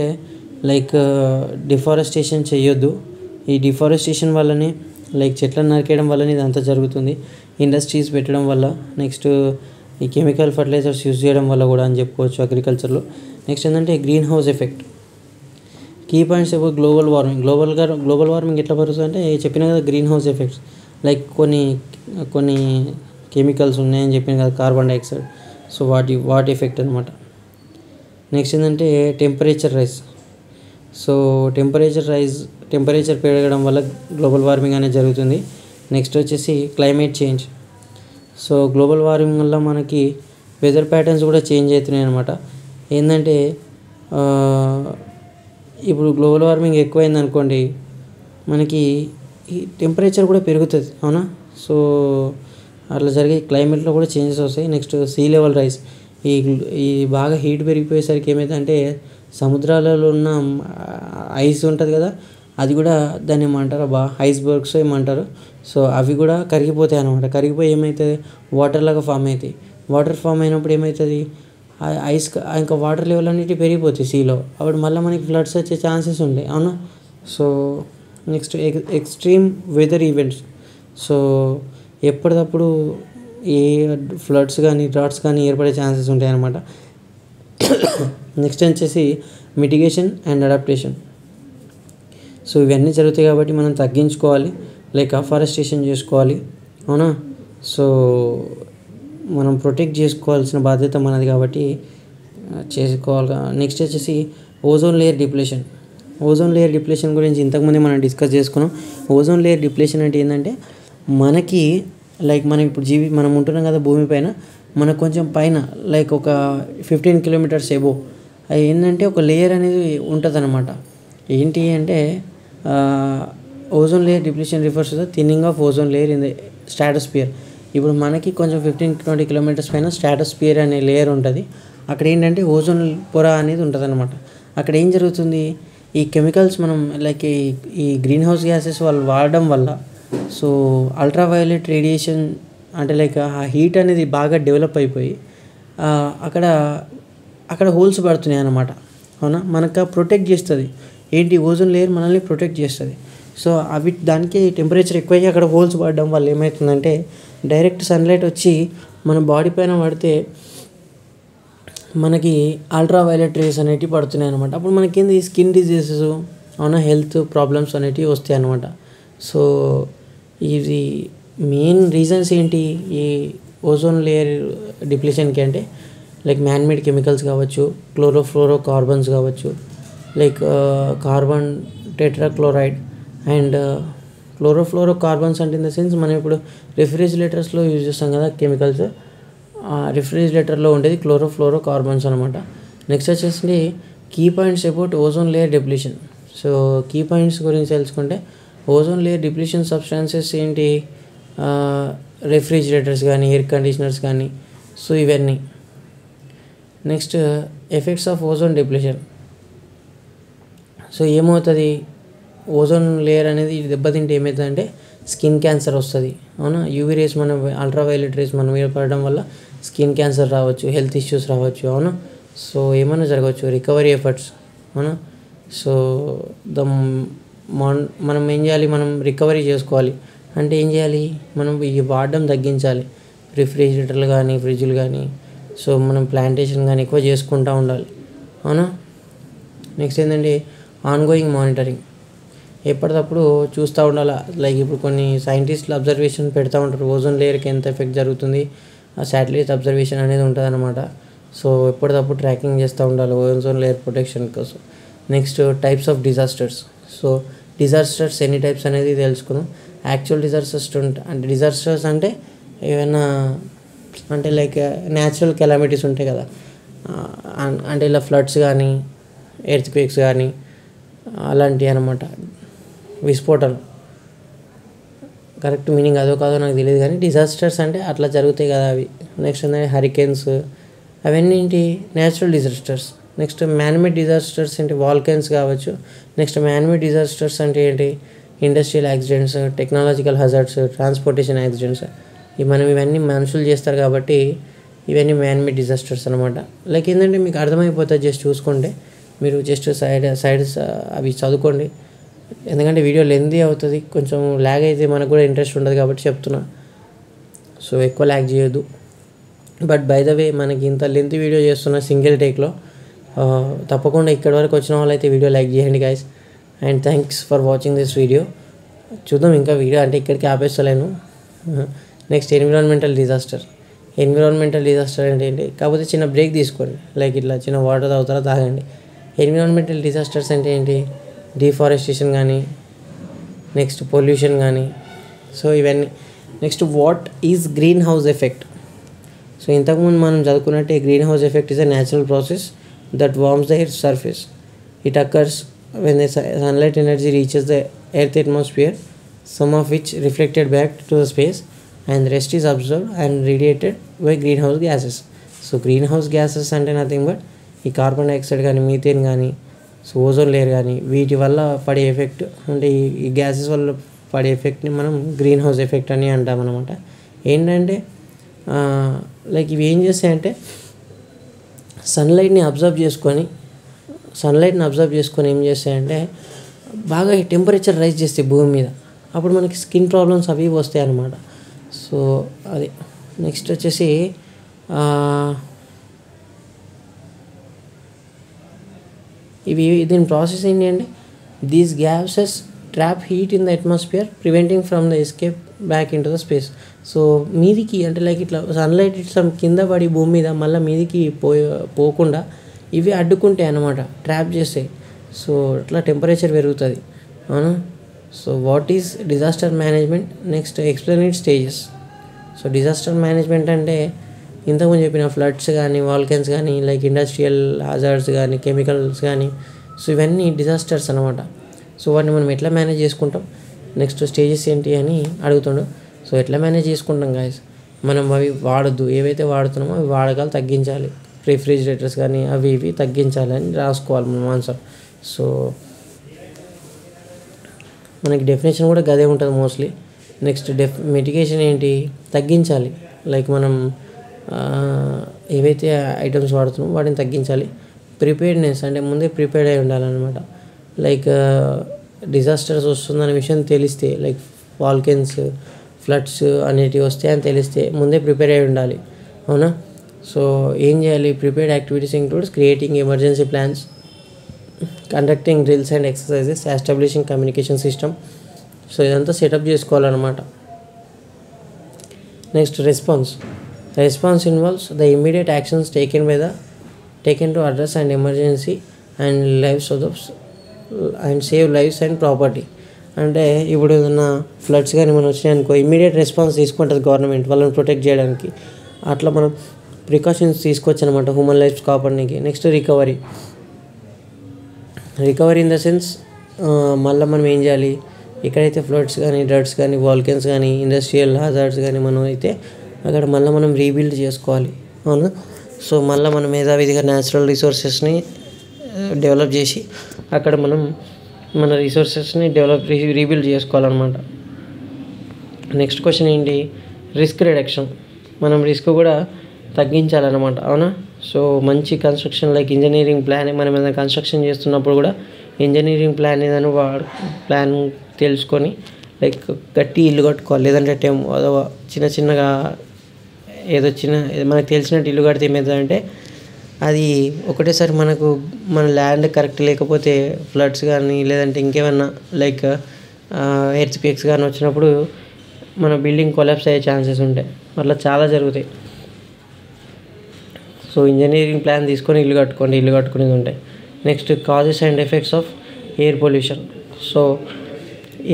లైక్ డిఫారెస్టేషన్ చేయొద్దు. ఈ డిఫారెస్టేషన్ వల్లనే లైక్ చెట్లను నరికేయడం వల్లనే ఇదంతా జరుగుతుంది. ఇండస్ట్రీస్ పెట్టడం వల్ల, నెక్స్ట్ ఈ కెమికల్ ఫర్టిలైజర్స్ యూజ్ చేయడం వల్ల కూడా అని చెప్పుకోవచ్చు అగ్రికల్చర్లో. నెక్స్ట్ ఏంటంటే greenhouse effect. Key points about global warming. Global warming ఎట్లా పడుతుంది అంటే చెప్పిన కదా, గ్రీన్ హౌస్ ఎఫెక్ట్స్ లైక్ కొన్ని కెమికల్స్ ఉన్నాయని చెప్పిన కదా, కార్బన్ డైఆక్సైడ్. సో వాటి ఎఫెక్ట్ అనమాట. నెక్స్ట్ ఏంటంటే టెంపరేచర్ రైజ్. సో టెంపరేచర్ పెరగడం వల్ల గ్లోబల్ వార్మింగ్ అనేది జరుగుతుంది. నెక్స్ట్ వచ్చేసి climate change. So global warming వల్ల మనకి వెదర్ ప్యాటర్న్స్ కూడా చేంజ్ అవుతున్నాయి అనమాట. ఏంటంటే ఇప్పుడు గ్లోబల్ వార్మింగ్ ఎక్కువైంది అనుకోండి, మనకి ఈ టెంపరేచర్ కూడా పెరుగుతుంది, అవునా. సో అట్లా జరిగే క్లైమేట్లో కూడా చేంజెస్ వస్తాయి. Next sea level rise. ఈ బాగా హీట్ పెరిగిపోయేసరికి ఏమైందంటే సముద్రాలలో ఉన్న ఐస్ ఉంటుంది కదా, అది కూడా దాన్ని ఏమంటారు ఐస్బర్గ్స్ ఏమంటారు. సో అవి కూడా కరిగిపోతాయి అనమాట. కరిగిపోయి ఏమవుతుంది, వాటర్ లాగా ఫామ్ అవుతాయి. వాటర్ ఫామ్ అయినప్పుడు ఏమవుతుంది, ఐస్ ఇంకా వాటర్ లెవెల్ అనేవి పెరిగిపోతాయి సీలో. అప్పుడు మళ్ళీ మనకి ఫ్లడ్స్ వచ్చే ఛాన్సెస్ ఉంటాయి, అవునా. So next extreme weather events. So ఎప్పటికప్పుడు ఏ ఫ్లడ్స్ కానీ డ్రాట్స్ కానీ ఏర్పడే ఛాన్సెస్ ఉంటాయి అన్నమాట. నెక్స్ట్ వచ్చేసి మిటిగేషన్ అండ్ అడాప్టేషన్. సో ఇవన్నీ జరుగుతాయి కాబట్టి మనం తగ్గించుకోవాలి, లైక్ అఫారెస్టేషన్ చేసుకోవాలి, అవునా. సో మనం ప్రొటెక్ట్ చేసుకోవాల్సిన బాధ్యత మనది కాబట్టి చేసుకోవాలి. నెక్స్ట్ వచ్చేసి ozone layer depletion. Ozone layer depletion గురించి ఇంతకుముందే మనం డిస్కస్ చేసుకున్నాం. ఓజోన్ లేయర్ డిప్లేషన్ అంటే ఏంటంటే మనకి లైక్ మనం ఇప్పుడు మనం ఉంటున్నాం కదా భూమి పైన, మనకు కొంచెం పైన లైక్ ఒక 15 కిలోమీటర్స్ ఎబో అది ఏంటంటే ఒక లేయర్ అనేది ఉంటుంది అనమాట. ఏంటి అంటే ozone layer depletion refers to the thinning of ozone layer in the stratosphere. ఇప్పుడు మనకి కొంచెం 15-20 కిలోమీటర్స్ పైన స్ట్రాటోస్ఫియర్ అనే లేయర్ ఉంటుంది. అక్కడ ఏంటంటే ఓజోన్ పొర అనేది ఉంటుంది అనమాట. అక్కడ ఏం జరుగుతుంది, ఈ కెమికల్స్ మనం లైక్ ఈ గ్రీన్ హౌస్ గ్యాసెస్ వాళ్ళు వాడడం వల్ల సో అల్ట్రావైలెట్ రేడియేషన్ అంటే లైక్ ఆ హీట్ అనేది బాగా డెవలప్ అయిపోయి అక్కడ హోల్స్ పడుతున్నాయి అన్నమాట, అవునా. మనకు ప్రొటెక్ట్ చేస్తుంది ఏంటి, ఓజోన్ లేయర్ మనల్ని ప్రొటెక్ట్ చేస్తుంది. సో దానికి టెంపరేచర్ ఎక్కువయ్యి అక్కడ హోల్స్ పడడం వల్ల ఏమవుతుందంటే డైరెక్ట్ సన్లైట్ వచ్చి మన బాడీ పైన పడితే మనకి అల్ట్రావైలెట్ రేస్ అనేటివి పడుతున్నాయి అనమాట. అప్పుడు మనకేంది స్కిన్ డిజీజెస్, అవునా, హెల్త్ ప్రాబ్లమ్స్ అనేటివి వస్తాయి అనమాట. సో ఇది మెయిన్ రీజన్స్ ఏంటి ఈ ఓజోన్ లేయర్ డిప్లేషన్కి అంటే లైక్ మ్యాన్మేడ్ కెమికల్స్ కావచ్చు, క్లోరోఫ్లోరో కార్బన్స్ కావచ్చు, like carbon tetrachloride and chlorofluorocarbons అంటే ఇన్ ద సెన్స్ మనం ఇప్పుడు రిఫ్రిజిరేటర్స్లో యూజ్ చేస్తాం కదా కెమికల్స్, రిఫ్రిజిరేటర్లో ఉండేది క్లోరోఫ్లోరో కార్బన్స్ అనమాట. నెక్స్ట్ వచ్చేసి key points about ozone layer depletion. So key points గురించి తెలుసుకుంటే ఓజోన్ లేయర్ డిప్లేషన్ సబ్స్టాన్సెస్ ఏంటి, రిఫ్రిజిరేటర్స్ కానీ ఎయిర్ కండిషనర్స్ కానీ, సో ఇవన్నీ. Next effects of ozone depletion. So ఏమవుతుంది, ఓజోన్ లేయర్ అనేది దెబ్బతింటే ఏమవుతుందంటే స్కిన్ క్యాన్సర్ వస్తుంది. అవునా, యూవీ రేస్ మన అల్ట్రావైలెట్ రేస్ మన మీద పడడం వల్ల స్కిన్ క్యాన్సర్ రావచ్చు, హెల్త్ ఇష్యూస్ రావచ్చు. అవునా, సో ఏమైనా జరగవచ్చు. Recovery efforts. అవునా, సో మనం ఏం చేయాలి, మనం రికవరీ చేసుకోవాలి అంటే ఏం చేయాలి, మనం ఈ వాడడం తగ్గించాలి. రిఫ్రిజిరేటర్లు కానీ ఫ్రిడ్జ్లు కానీ, సో మనం ప్లాంటేషన్ కానీ ఎక్కువ చేసుకుంటూ ఉండాలి. అవునా, నెక్స్ట్ ఏంటంటే ఆన్గోయింగ్ మానిటరింగ్. ఎప్పటికప్పుడు చూస్తూ ఉండాలి. లైక్ ఇప్పుడు కొన్ని సైంటిస్టులు అబ్జర్వేషన్ పెడతా ఉంటారు, ఓజోన్ లేయర్కి ఎంత ఎఫెక్ట్ జరుగుతుంది, ఆ శాటిలైట్ అబ్జర్వేషన్ అనేది ఉంటుంది అనమాట. సో ఎప్పటికప్పుడు ట్రాకింగ్ చేస్తూ ఉండాలి ఓజోన్ లేయర్ ప్రొటెక్షన్ కోసం. Next types of disasters. So disasters ఎన్ని టైప్స్ అనేది తెలుసుకున్నాం. యాక్చువల్ డిజాస్టర్స్ అంటే డిజాస్టర్స్ అంటే ఏమైనా అంటే లైక్ న్యాచురల్ కెలామిటీస్ ఉంటాయి కదా, అంటే ఇలా ఫ్లడ్స్ కానీ ఎర్త్క్వేక్స్ కానీ అలాంటివి అనమాట. విస్ఫోటనం కరెక్ట్ మీనింగ్ అదో కాదో నాకు తెలియదు, కానీ డిజాస్టర్స్ అంటే అట్లా జరుగుతాయి కదా అవి. నెక్స్ట్ ఏంటంటే హరికేన్స్, అవన్నీ ఏంటి natural disasters. Next man-made disasters ఏంటి, వాల్కెన్స్ కావచ్చు. నెక్స్ట్ మ్యాన్మేడ్ డిజాస్టర్స్ అంటే ఏంటి, industrial accidents, technological hazards, transportation accidents. ఇవన్నీ మనుషులు చేస్తారు కాబట్టి ఇవన్నీ మ్యాన్మేడ్ డిజాస్టర్స్ అనమాట. లైక్ ఏంటంటే మీకు అర్థమైపోతుంది, జస్ట్ చూసుకుంటే మీరు జస్ట్ సైడ్స్ అవి చదువుకోండి. ఎందుకంటే వీడియో లెంతీ అవుతుంది, కొంచెం ల్యాగ్ అయితే మనకు కూడా ఇంట్రెస్ట్ ఉండదు కాబట్టి చెప్తున్నా. సో ఎక్కువ ల్యాగ్ చేయొద్దు. బట్ బై ద వే మనకి ఇంత లెంతీ వీడియో చేస్తున్న సింగిల్ టేక్లో, తప్పకుండా ఇక్కడి వరకు వచ్చిన వాళ్ళైతే వీడియో లైక్ చేయండి guys. And thanks for watching this video. చూద్దాం ఇంకా వీడియో అంటే ఇక్కడికి ఆపేస్తలేను. Next environmental disaster. Environmental disaster అంటే ఏంటి, కాకపోతే చిన్న బ్రేక్ తీసుకోండి, లైక్ ఇట్లా చిన్న వాటర్ తాగుతారా తాగండి. ఎన్విరాన్మెంటల్ డిజాస్టర్స్ అంటే ఏంటి, డిఫారెస్టేషన్ కానీ, నెక్స్ట్ పొల్యూషన్ కానీ, సో ఇవన్నీ. Next what is greenhouse effect. So ఇంతకుముందు మనం చదువుకున్నట్టే greenhouse effect is a natural process that warms the earth surface. It occurs when the sunlight energy reaches the earth atmosphere, some of which reflected back to the space and the rest is absorbed and radiated by greenhouse gases. So greenhouse gases అంటే nothing but ఈ carbon dioxide కానీ, methane కానీ, so ozone layer కానీ, వీటి వల్ల పడే effect అంటే ఈ గ్యాసెస్ వల్ల పడే ఎఫెక్ట్ని మనం గ్రీన్ హౌస్ ఎఫెక్ట్ అని అంటాం అనమాట. ఏంటంటే లైక్ ఇవి ఏం చేస్తాయంటే సన్లైట్ని అబ్జర్వ్ చేసుకొని ఏం చేస్తాయంటే బాగా టెంపరేచర్ రైజ్ చేస్తాయి భూమి మీద. అప్పుడు మనకి స్కిన్ ప్రాబ్లమ్స్ అవి వస్తాయి అన్నమాట. సో అది. నెక్స్ట్ వచ్చేసి దీని ప్రాసెస్ ఏంటి అంటే these gases trap heat in the atmosphere preventing from the escape back in to the space. So మీదికి అంటే లైక్ ఇట్లా సన్లైట్ ఇట్లా కింద పడి భూమి మీద మళ్ళీ మీదికి పోకుండా ఇవి అడ్డుకుంటాయి అన్నమాట, ట్రాప్ చేస్తాయి. సో అట్లా టెంపరేచర్ పెరుగుతుంది. అవునా. So what is disaster management. Next explain it stages. So disaster management అంటే ఇంతకుముందు చెప్పిన ఫ్లడ్స్ కానీ, వాల్కెన్స్ కానీ, లైక్ ఇండస్ట్రియల్ హజార్డ్స్ కానీ, కెమికల్స్ కానీ, సో ఇవన్నీ డిజాస్టర్స్ అనమాట. సో వాటిని మనం ఎట్లా మేనేజ్ చేసుకుంటాం, నెక్స్ట్ స్టేజెస్ ఏంటి అని అడుగుతుండు. సో ఎట్లా మేనేజ్ చేసుకుంటాం గాయస్, మనం అవి వాడద్దు, ఏవైతే వాడుతున్నామో అవి వాడకాలు తగ్గించాలి. రిఫ్రిజిరేటర్స్ కానీ అవి ఇవి తగ్గించాలి అని రాసుకోవాలి మనం ఆన్సర్. సో మనకి డెఫినేషన్ కూడా గదే ఉంటుంది మోస్ట్లీ. నెక్స్ట్ మిటిగేషన్ ఏంటి, తగ్గించాలి. లైక్ మనం ఏవైతే ఐటమ్స్ వాడుతున్నామో వాటిని తగ్గించాలి. ప్రిపేర్డ్నెస్ అంటే ముందే ప్రిపేర్డ్ అయి ఉండాలన్నమాట. లైక్ డిజాస్టర్స్ వస్తుందనే విషయం తెలిస్తే, లైక్ వాల్కెన్స్, ఫ్లడ్స్ అనేటివి వస్తాయని తెలిస్తే ముందే ప్రిపేర్ అయి ఉండాలి. అవునా. సో ఏం చేయాలి, prepared activities includes creating emergency plans, conducting drills and exercises, establishing communication system. So ఇదంతా సెటప్ చేసుకోవాలన్నమాట. Next response involves the immediate actions taken to address and emergency and lives and save lives and property. అంటే ఇప్పుడు ఏదన్నా floods కానీ మనం వచ్చినాయి అనుకో, immediate response తీసుకుంటుంది గవర్నమెంట్ వాళ్ళని ప్రొటెక్ట్ చేయడానికి. అట్లా మనం ప్రికాషన్స్ తీసుకోవచ్చు అనమాట హ్యూమన్ లైఫ్స్ కాపాడడానికి. Next recovery in the sense మళ్ళీ మనం ఏం చేయాలి, ఎక్కడైతే ఫ్లడ్స్ కానీ, డ్రడ్స్ కానీ, వాల్కెన్స్ కానీ, ఇండస్ట్రియల్ హజార్డ్స్ కానీ మనం అయితే అక్కడ మళ్ళీ మనం రీబిల్డ్ చేసుకోవాలి. అవును. సో మళ్ళీ మనం యథావిధిగా న్యాచురల్ రిసోర్సెస్ని డెవలప్ చేసి అక్కడ మనం మన రిసోర్సెస్ని రీబిల్డ్ చేసుకోవాలన్నమాట. నెక్స్ట్ క్వశ్చన్ ఏంటి, రిస్క్ రిడక్షన్. మనం రిస్క్ కూడా తగ్గించాలన్నమాట, అవునా. సో మంచి కన్స్ట్రక్షన్ లైక్ ఇంజనీరింగ్ ప్లాన్, మనం ఏదైనా కన్స్ట్రక్షన్ చేస్తున్నప్పుడు కూడా ఇంజనీరింగ్ ప్లాన్ ఏదైనా ప్లాన్ తెలుసుకొని లైక్ గట్టి ఇల్లు కట్టుకోవాలి. లేదంటే చిన్న చిన్నగా మనకు తెలిసినట్టు ఇల్లు కడితే ఏమవుతుందంటే అది ఒకటేసారి మన ల్యాండ్ కరెక్ట్ లేకపోతే ఫ్లడ్స్ కానీ లేదంటే ఇంకేమన్నా లైక్ ఎర్త్క్వేక్స్ కానీ వచ్చినప్పుడు మన బిల్డింగ్ కొలాప్స్ అయ్యే ఛాన్సెస్ ఉంటాయి. అట్లా చాలా జరుగుతాయి. సో ఇంజనీరింగ్ ప్లాన్ తీసుకొని ఇల్లు కట్టుకునేది ఉంటాయి. Next causes and effects of air pollution. So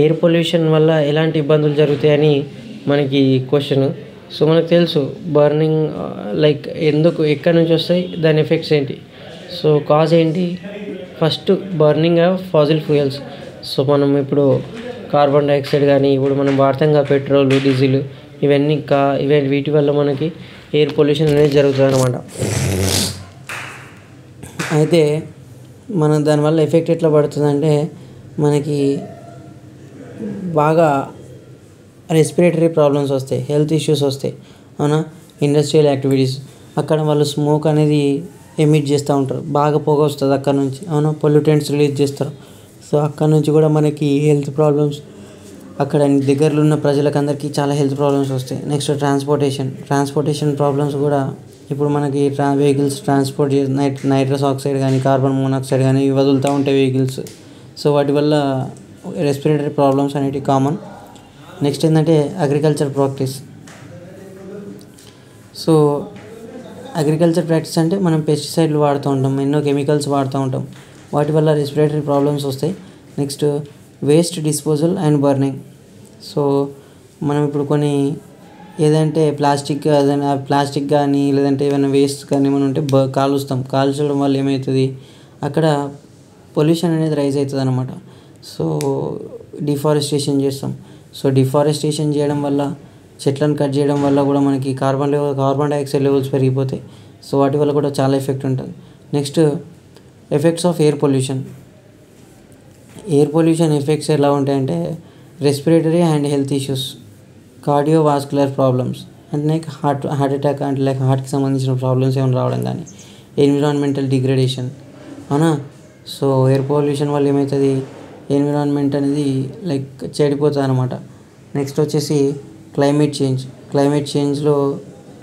air pollution వల్ల ఎలాంటి ఇబ్బందులు జరుగుతాయని మనకి క్వశ్చన్. సో మనకు తెలుసు బర్నింగ్ లైక్ ఎక్కడి నుంచి వస్తాయి, దాని ఎఫెక్ట్స్ ఏంటి. సో కాజ్ ఏంటి, first burning of fossil fuels. So మనం ఇప్పుడు కార్బన్ డైఆక్సైడ్ కానీ ఇప్పుడు మనం వాడతాంగా పెట్రోల్, డీజిల్, ఇవన్నీ వీటి వల్ల మనకి ఎయిర్ పొల్యూషన్ అనేది జరుగుతుంది అన్నమాట. అయితే మనం దానివల్ల ఎఫెక్ట్ ఎట్లా పడుతుందంటే మనకి బాగా రెస్పిరేటరీ ప్రాబ్లమ్స్ వస్తాయి, హెల్త్ ఇష్యూస్ వస్తాయి, అవునా. ఇండస్ట్రియల్ యాక్టివిటీస్, అక్కడ వాళ్ళు స్మోక్ అనేది ఎమిట్ చేస్తూ ఉంటారు, బాగా పొగ వస్తుంది అక్కడ నుంచి, అవునా. పొల్యూటెంట్స్ రిలీజ్ చేస్తారు. సో అక్కడ నుంచి కూడా మనకి హెల్త్ ప్రాబ్లమ్స్, అక్కడ దగ్గరలో ఉన్న ప్రజలకందరికీ చాలా హెల్త్ ప్రాబ్లమ్స్ వస్తాయి. నెక్స్ట్ ట్రాన్స్పోర్టేషన్ ప్రాబ్లమ్స్ కూడా. ఇప్పుడు మనకి వెహికల్స్ ట్రాన్స్పోర్ట్ నైట్రస్ ఆక్సైడ్ కానీ కార్బన్ మోనాక్సైడ్ కానీ ఇవి వదులుతూ ఉంటాయి వెహికల్స్. సో వాటి వల్ల రెస్పిరేటరీ ప్రాబ్లమ్స్ అనేవి కామన్. నెక్స్ట్ ఏంటంటే agriculture practice. So agriculture practice అంటే మనం పెస్టిసైడ్లు వాడుతూ ఉంటాం, ఎన్నో కెమికల్స్ వాడుతూ ఉంటాం, వాటి వల్ల రెస్పిరేటరీ ప్రాబ్లమ్స్ వస్తాయి. Next waste disposal and burning. So మనం ఇప్పుడు కొన్ని ఏదంటే ప్లాస్టిక్ కానీ లేదంటే ఏమైనా వేస్ట్ కానీ ఏమైనా ఉంటే కాల్చడం వల్ల ఏమవుతుంది, అక్కడ పొల్యూషన్ అనేది రైజ్ అవుతుంది అన్నమాట. సో డిఫారెస్టేషన్ చేస్తాం. సో డిఫారెస్టేషన్ చేయడం వల్ల, చెట్లను కట్ చేయడం వల్ల కూడా మనకి కార్బన్ డైఆక్సైడ్ లెవెల్స్ పెరిగిపోతాయి. సో వాటి వల్ల కూడా చాలా ఎఫెక్ట్ ఉంటుంది. Next effects of air pollution. Air pollution effects ఎలా ఉంటాయంటే respiratory and health issues, cardiovascular problems అంటే లైక్ హార్ట్ అటాక్ అంటే లైక్ హార్ట్కి సంబంధించిన ప్రాబ్లమ్స్ ఏమైనా రావడం కానీ, ఎన్విరాన్మెంటల్ డిగ్రేడేషన్, అవునా. సో ఎయిర్ పొల్యూషన్ వల్ల ఏమవుతుంది, ఎన్విరాన్మెంట్ అనేది లైక్ చెడిపోతుంది అనమాట. నెక్స్ట్ వచ్చేసి క్లైమేట్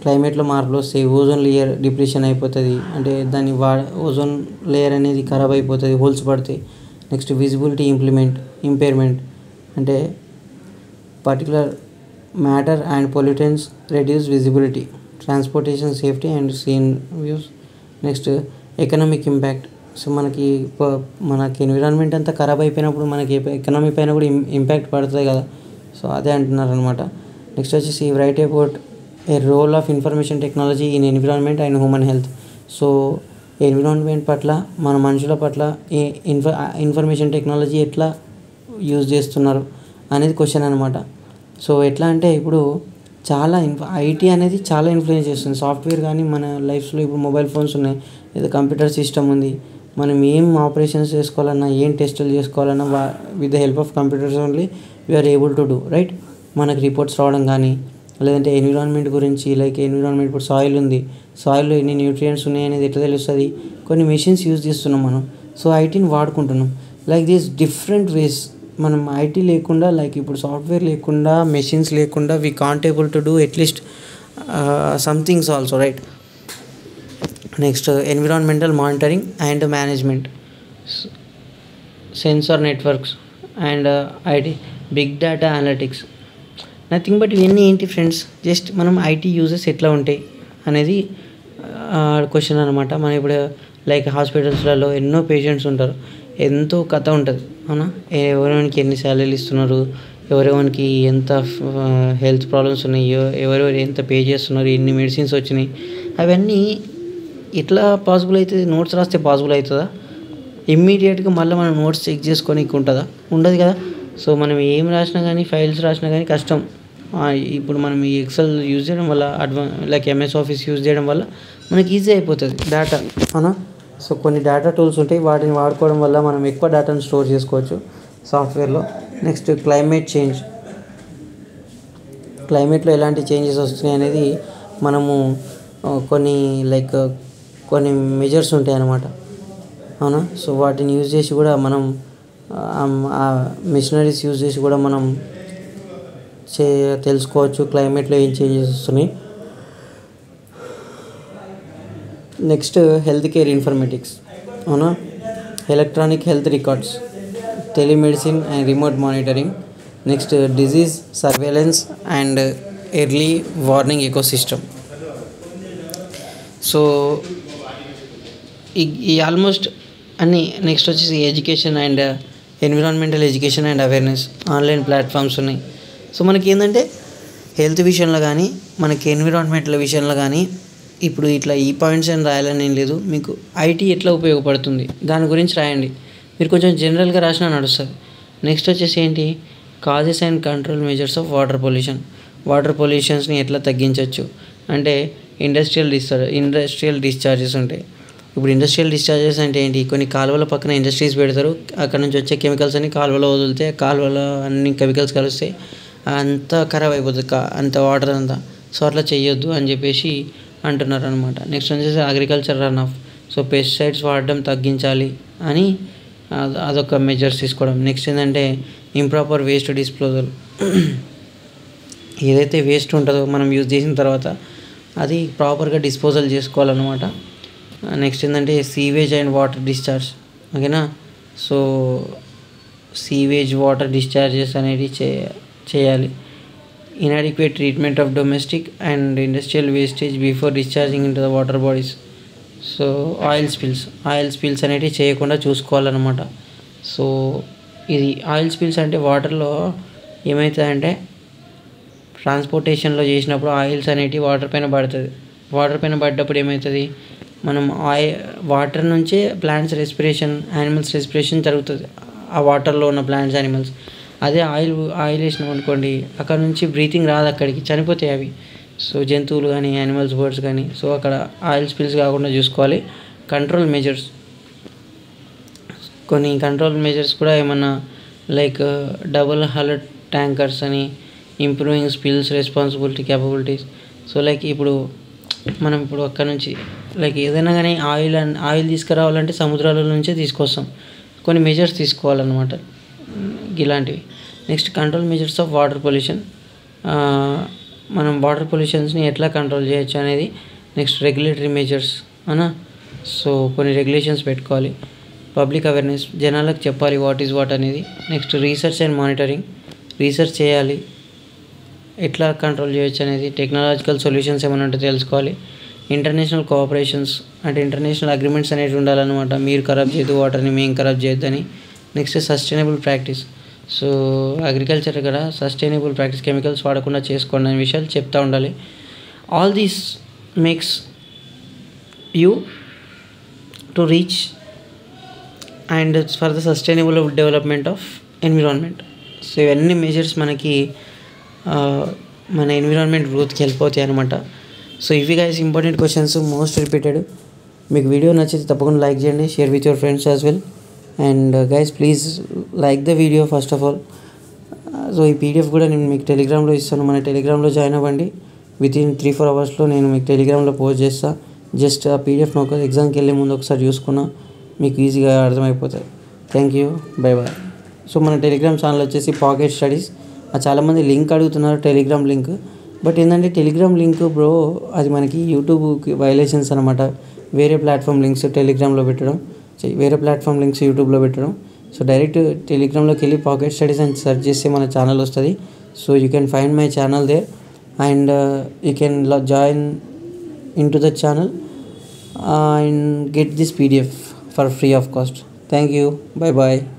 క్లైమేట్లో మార్పులు వస్తాయి. ఓజోన్ లేయర్ డిప్రెషన్ అయిపోతుంది, అంటే ఓజోన్ లేయర్ అనేది ఖరాబ్ అయిపోతుంది, హోల్స్ పడతాయి. నెక్స్ట్ విజిబిలిటీ ఇంపైర్మెంట్ అంటే particular matter and pollutants reduce visibility, transportation safety and scene views. Next economic impact. So మనకి ఎన్విరాన్మెంట్ అంతా ఖరాబ్ అయిపోయినప్పుడు మనకి ఎకనామీ పైన కూడా ఇంపాక్ట్ పడుతుంది కదా. సో అదే అంటున్నారు అనమాట. నెక్స్ట్ వచ్చేసి write about a role of information technology in environment and human health. So environment పట్ల, మన మనుషుల పట్ల ఇన్ఫర్మేషన్ టెక్నాలజీ ఎట్లా యూజ్ చేస్తున్నారు అనేది క్వశ్చన్ అనమాట. సో ఎట్లా అంటే ఇప్పుడు చాలా ఐటీ అనేది చాలా ఇన్ఫ్లుయెన్స్ చేస్తుంది. సాఫ్ట్వేర్ కానీ మన లైఫ్స్లో ఇప్పుడు మొబైల్ ఫోన్స్ ఉన్నాయి, ఏదో కంప్యూటర్ సిస్టమ్ ఉంది, మనం ఏం ఆపరేషన్స్ చేసుకోవాలన్నా, ఏం టెస్టులు చేసుకోవాలన్నా with the help of computers only we are able to do, right. మనకు రిపోర్ట్స్ రావడం కానీ, లేదంటే ఎన్విరాన్మెంట్ గురించి లైక్ ఎన్విరాన్మెంట్ ఇప్పుడు సాయిల్ ఉంది, సాయిల్లో ఎన్ని న్యూట్రియంట్స్ ఉన్నాయి అనేది ఎట్లా తెలుస్తుంది, కొన్ని మెషిన్స్ యూజ్ చేస్తున్నాం మనం. సో ఐటీని వాడుకుంటున్నాం. Like these different ways. మనం ఐటీ లేకుండా లైక్ ఇప్పుడు సాఫ్ట్వేర్ లేకుండా, మెషిన్స్ లేకుండా we can't able to do at least some things also, right. Next environmental monitoring and management, sensor networks and IT, big data analytics. Nothing but ఇవన్నీ ఏంటి friends, just మనం IT uses ఎట్లా ఉంటాయి అనేది question అనమాట. మనం ఇప్పుడు లైక్ హాస్పిటల్స్లలో ఎన్నో పేషెంట్స్ ఉంటారు, ఎంతో కథ ఉంటుంది, అవునా. ఎవరెవరికి ఎన్ని శాలరీలు ఇస్తున్నారు, ఎవరెవరికి ఎంత హెల్త్ ప్రాబ్లమ్స్ ఉన్నాయి, ఎవరెవరు ఎంత పే చేస్తున్నారు, ఎన్ని మెడిసిన్స్ వచ్చినాయి, అవన్నీ ఎట్లా పాసిబుల్ అవుతుంది. నోట్స్ రాస్తే పాసిబుల్ అవుతుందా? ఇమ్మీడియట్గా మళ్ళీ మనం నోట్స్ చెక్ చేసుకోనికి ఉంటుందా? ఉండదు కదా. సో మనం ఏం రాసినా కానీ, ఫైల్స్ రాసినా కానీ కష్టం. ఇప్పుడు మనం ఈ ఎక్సెల్ యూజ్ చేయడం వల్ల, లైక్ ఎంఎస్ ఆఫీస్ యూజ్ చేయడం వల్ల మనకి ఈజీ అయిపోతుంది డేటా, అవునా. సో కొన్ని డేటా టూల్స్ ఉంటాయి, వాటిని వాడుకోవడం వల్ల మనం ఎక్కువ డేటాను స్టోర్ చేసుకోవచ్చు సాఫ్ట్వేర్లో. Next climate change. క్లైమేట్లో ఎలాంటి చేంజెస్ వస్తున్నాయి అనేది మనము కొన్ని మెజర్స్ ఉంటాయి అన్నమాట, అవునా. సో వాటిని యూజ్ చేసి కూడా మనం ఆ మిషనరీస్ యూజ్ చేసి కూడా మనం తెలుసుకోవచ్చు క్లైమేట్లో ఏం చేంజెస్ వస్తున్నాయి. నెక్స్ట్ హెల్త్ కేర్ ఇన్ఫర్మేటిక్స్, అవునా. Electronic health records, telemedicine and remote monitoring. Next disease surveillance and early warning ecosystem. So ఈ ఆల్మోస్ట్ అన్నీ. నెక్స్ట్ వచ్చేసి education and environmental education and awareness, online platforms ఉన్నాయి. సో మనకి ఏంటంటే health విషయంలో కానీ మనకి ఎన్విరాన్మెంటల్ విషయంలో కానీ ఇప్పుడు ఇట్లా ఈ పాయింట్స్ అని రాయాలని ఏం లేదు, మీకు ఐటీ ఎట్లా ఉపయోగపడుతుంది దాని గురించి రాయండి. మీరు కొంచెం జనరల్గా రాసినా నడుస్తుంది. నెక్స్ట్ వచ్చేసి ఏంటి, causes and control measures of water pollution. Water పొల్యూషన్స్ని ఎట్లా తగ్గించవచ్చు అంటే ఇండస్ట్రియల్ డిశ్చార్జెస్ ఉంటాయి. ఇప్పుడు ఇండస్ట్రియల్ డిశ్చార్జెస్ అంటే ఏంటి, కొన్ని కాలువల పక్కన ఇండస్ట్రీస్ పెడతారు, అక్కడ నుంచి వచ్చే కెమికల్స్ అన్ని కాలువలో వదిలితే కాలువలో అన్ని కెమికల్స్ కలిస్తే అంతా ఖరాబ్ అయిపోతుంది అంత వాటర్ అంతా. సో అట్లా చేయొద్దు అని చెప్పేసి అంటున్నారు అనమాట. నెక్స్ట్ వచ్చేసి agriculture run of. So pesticides వాడడం తగ్గించాలి అని అదొక మెజర్స్ తీసుకోవడం. నెక్స్ట్ ఏంటంటే ఇంప్రాపర్ వేస్ట్ డిస్పోజల్. ఏదైతే వేస్ట్ ఉంటుందో మనం యూజ్ చేసిన తర్వాత అది ప్రాపర్గా డిస్పోజల్ చేసుకోవాలన్నమాట. నెక్స్ట్ ఏంటంటే సీవేజ్ అండ్ వాటర్ డిశ్చార్జ్, ఓకేనా. సో సీవేజ్ వాటర్ డిశ్చార్జెస్ అనేవి చేయాలి. inadequate treatment of domestic and industrial wastage before discharging into the water bodies. So oil spills అనేవి చేయకుండా చూసుకోవాలన్నమాట. సో ఇది ఆయిల్ స్పిల్స్ అంటే వాటర్లో ఏమవుతుందంటే ట్రాన్స్పోర్టేషన్లో చేసినప్పుడు ఆయిల్స్ అనేవి వాటర్ పైన పడ్డప్పుడు ఏమవుతుంది, మనం వాటర్ నుంచే ప్లాంట్స్ రెస్పిరేషన్, యానిమల్స్ రెస్పిరేషన్ జరుగుతుంది ఆ వాటర్లో ఉన్న ప్లాంట్స్, యానిమల్స్. అదే ఆయిల్ వేసినాం అనుకోండి, అక్కడ నుంచి బ్రీతింగ్ రాదు, అక్కడికి చనిపోతాయి అవి. సో జంతువులు కానీ యానిమల్స్, బర్డ్స్ కానీ. సో అక్కడ ఆయిల్ స్పిల్స్ కాకుండా చూసుకోవాలి. కంట్రోల్ మెజర్స్, కొన్ని కంట్రోల్ మెజర్స్ కూడా ఏమన్నా లైక్ డబుల్ హల్ ట్యాంకర్స్ అని, improving spills responsibility capabilities. So like మనం అక్కడ నుంచి లైక్ ఏదైనా కానీ ఆయిల్ తీసుకురావాలంటే సముద్రాల నుంచే తీసుకొస్తాం. కొన్ని మెజర్స్ తీసుకోవాలన్నమాట ఇలాంటివి. Next control measures of water pollution. మనం వాటర్ పొల్యూషన్స్ని ఎట్లా కంట్రోల్ చేయొచ్చు అనేది. నెక్స్ట్ రెగ్యులేటరీ మెజర్స్ అనా. సో కొన్ని రెగ్యులేషన్స్ పెట్టుకోవాలి. పబ్లిక్ అవేర్నెస్, జనాలకు చెప్పాలి వాట్ ఈజ్ వాట్ అనేది. Next research and monitoring, research చేయాలి ఎట్లా కంట్రోల్ చేయొచ్చు అనేది. టెక్నాలజికల్ సొల్యూషన్స్ ఏమైనా ఉంటే తెలుసుకోవాలి. ఇంటర్నేషనల్ కోఆపరేషన్స్ అంటే ఇంటర్నేషనల్ అగ్రిమెంట్స్ అనేవి ఉండాలన్నమాట. మీరు ఖరాబ్ చేయొద్దు వాటర్ని, మేము ఖరాబ్ చేయొద్దని. Next sustainable practice. So agriculture కూడా సస్టైనబుల్ ప్రాక్టీస్, కెమికల్స్ వాడకుండా చేసుకోండి అనే విషయాలు చెప్తూ ఉండాలి. All these makes you to reach and for the sustainable development of environment. So ఇవన్నీ మెజర్స్ మనకి మన ఎన్విరాన్మెంట్ గ్రోత్కి వెళ్ళిపోతాయి అనమాట. సో ఇవి guys important questions, most repeated. మీకు వీడియో నచ్చితే తప్పకుండా లైక్ చేయండి, share with your friends as well. And guys please like the video first of all. So ఈ పీడిఎఫ్ కూడా నేను మీకు టెలిగ్రామ్లో ఇస్తాను, మన టెలిగ్రామ్లో జాయిన్ అవ్వండి. వితిన్ 3-4 అవర్స్లో నేను మీకు టెలిగ్రామ్లో పోస్ట్ చేస్తాను. జస్ట్ ఆ పీడిఎఫ్ను ఒక ఎగ్జామ్కి వెళ్ళే ముందు ఒకసారి చూసుకున్నా మీకు ఈజీగా అర్థమైపోతుంది. Thank you, bye bye. So మన టెలిగ్రామ్ ఛానల్ వచ్చేసి పాకెట్ స్టడీస్. చాలామంది లింక్ అడుగుతున్నారు, టెలిగ్రామ్ లింక్. బట్ ఏంటంటే టెలిగ్రామ్ లింక్ బ్రో అది మనకి యూట్యూబ్కి వైలేషన్స్ అనమాట. వేరే ప్లాట్ఫామ్ లింక్స్ టెలిగ్రామ్లో పెట్టడం, వేరే ప్లాట్ఫామ్ లింక్స్ యూట్యూబ్లో పెట్టడం. సో డైరెక్ట్ టెలిగ్రామ్లోకి వెళ్ళి పాకెట్ స్టడీస్ అని సెర్చ్ చేస్తే మన ఛానల్ వస్తుంది. So you can find my channel there and you can join into the channel and get this PDF for free of cost. Thank you, bye bye.